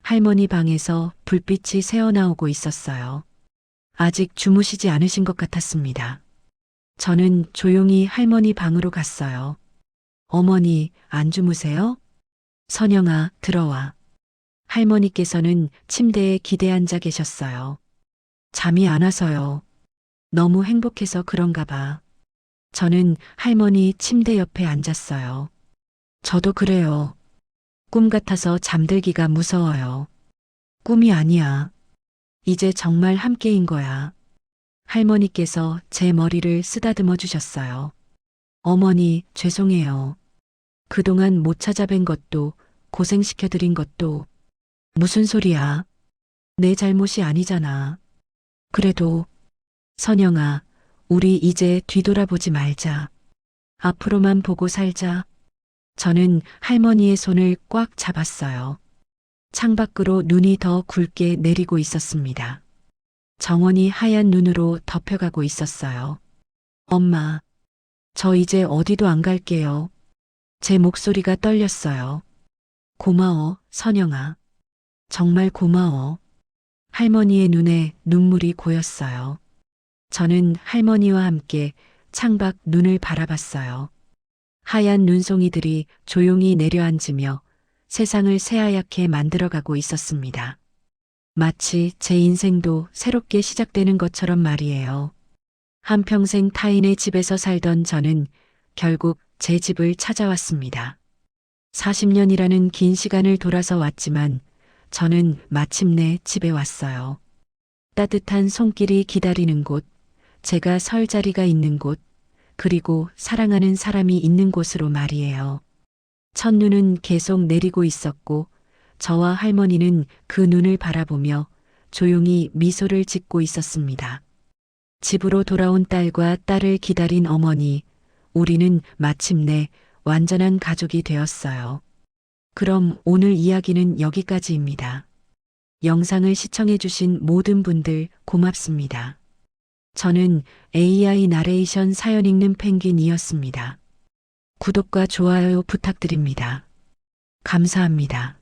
할머니 방에서 불빛이 새어나오고 있었어요. 아직 주무시지 않으신 것 같았습니다. 저는 조용히 할머니 방으로 갔어요. 어머니, 안 주무세요? 선영아, 들어와. 할머니께서는 침대에 기대앉아 계셨어요. 잠이 안 와서요. 너무 행복해서 그런가 봐. 저는 할머니 침대 옆에 앉았어요. 저도 그래요. 꿈 같아서 잠들기가 무서워요. 꿈이 아니야. 이제 정말 함께인 거야. 할머니께서 제 머리를 쓰다듬어 주셨어요. 어머니, 죄송해요. 그동안 못 찾아뵌 것도 고생시켜드린 것도 무슨 소리야. 내 잘못이 아니잖아. 그래도 선영아, 우리 이제 뒤돌아보지 말자. 앞으로만 보고 살자. 저는 할머니의 손을 꽉 잡았어요. 창밖으로 눈이 더 굵게 내리고 있었습니다. 정원이 하얀 눈으로 덮여가고 있었어요. 엄마, 저 이제 어디도 안 갈게요. 제 목소리가 떨렸어요. 고마워, 선영아. 정말 고마워. 할머니의 눈에 눈물이 고였어요. 저는 할머니와 함께 창밖 눈을 바라봤어요. 하얀 눈송이들이 조용히 내려앉으며 세상을 새하얗게 만들어가고 있었습니다. 마치 제 인생도 새롭게 시작되는 것처럼 말이에요. 한평생 타인의 집에서 살던 저는 결국 제 집을 찾아왔습니다. 40년이라는 긴 시간을 돌아서 왔지만 저는 마침내 집에 왔어요. 따뜻한 손길이 기다리는 곳, 제가 설 자리가 있는 곳, 그리고 사랑하는 사람이 있는 곳으로 말이에요. 첫눈은 계속 내리고 있었고 저와 할머니는 그 눈을 바라보며 조용히 미소를 짓고 있었습니다. 집으로 돌아온 딸과 딸을 기다린 어머니, 우리는 마침내 완전한 가족이 되었어요. 그럼 오늘 이야기는 여기까지입니다. 영상을 시청해주신 모든 분들 고맙습니다. 저는 AI 나레이션 사연 읽는 펭귄이었습니다. 구독과 좋아요 부탁드립니다. 감사합니다.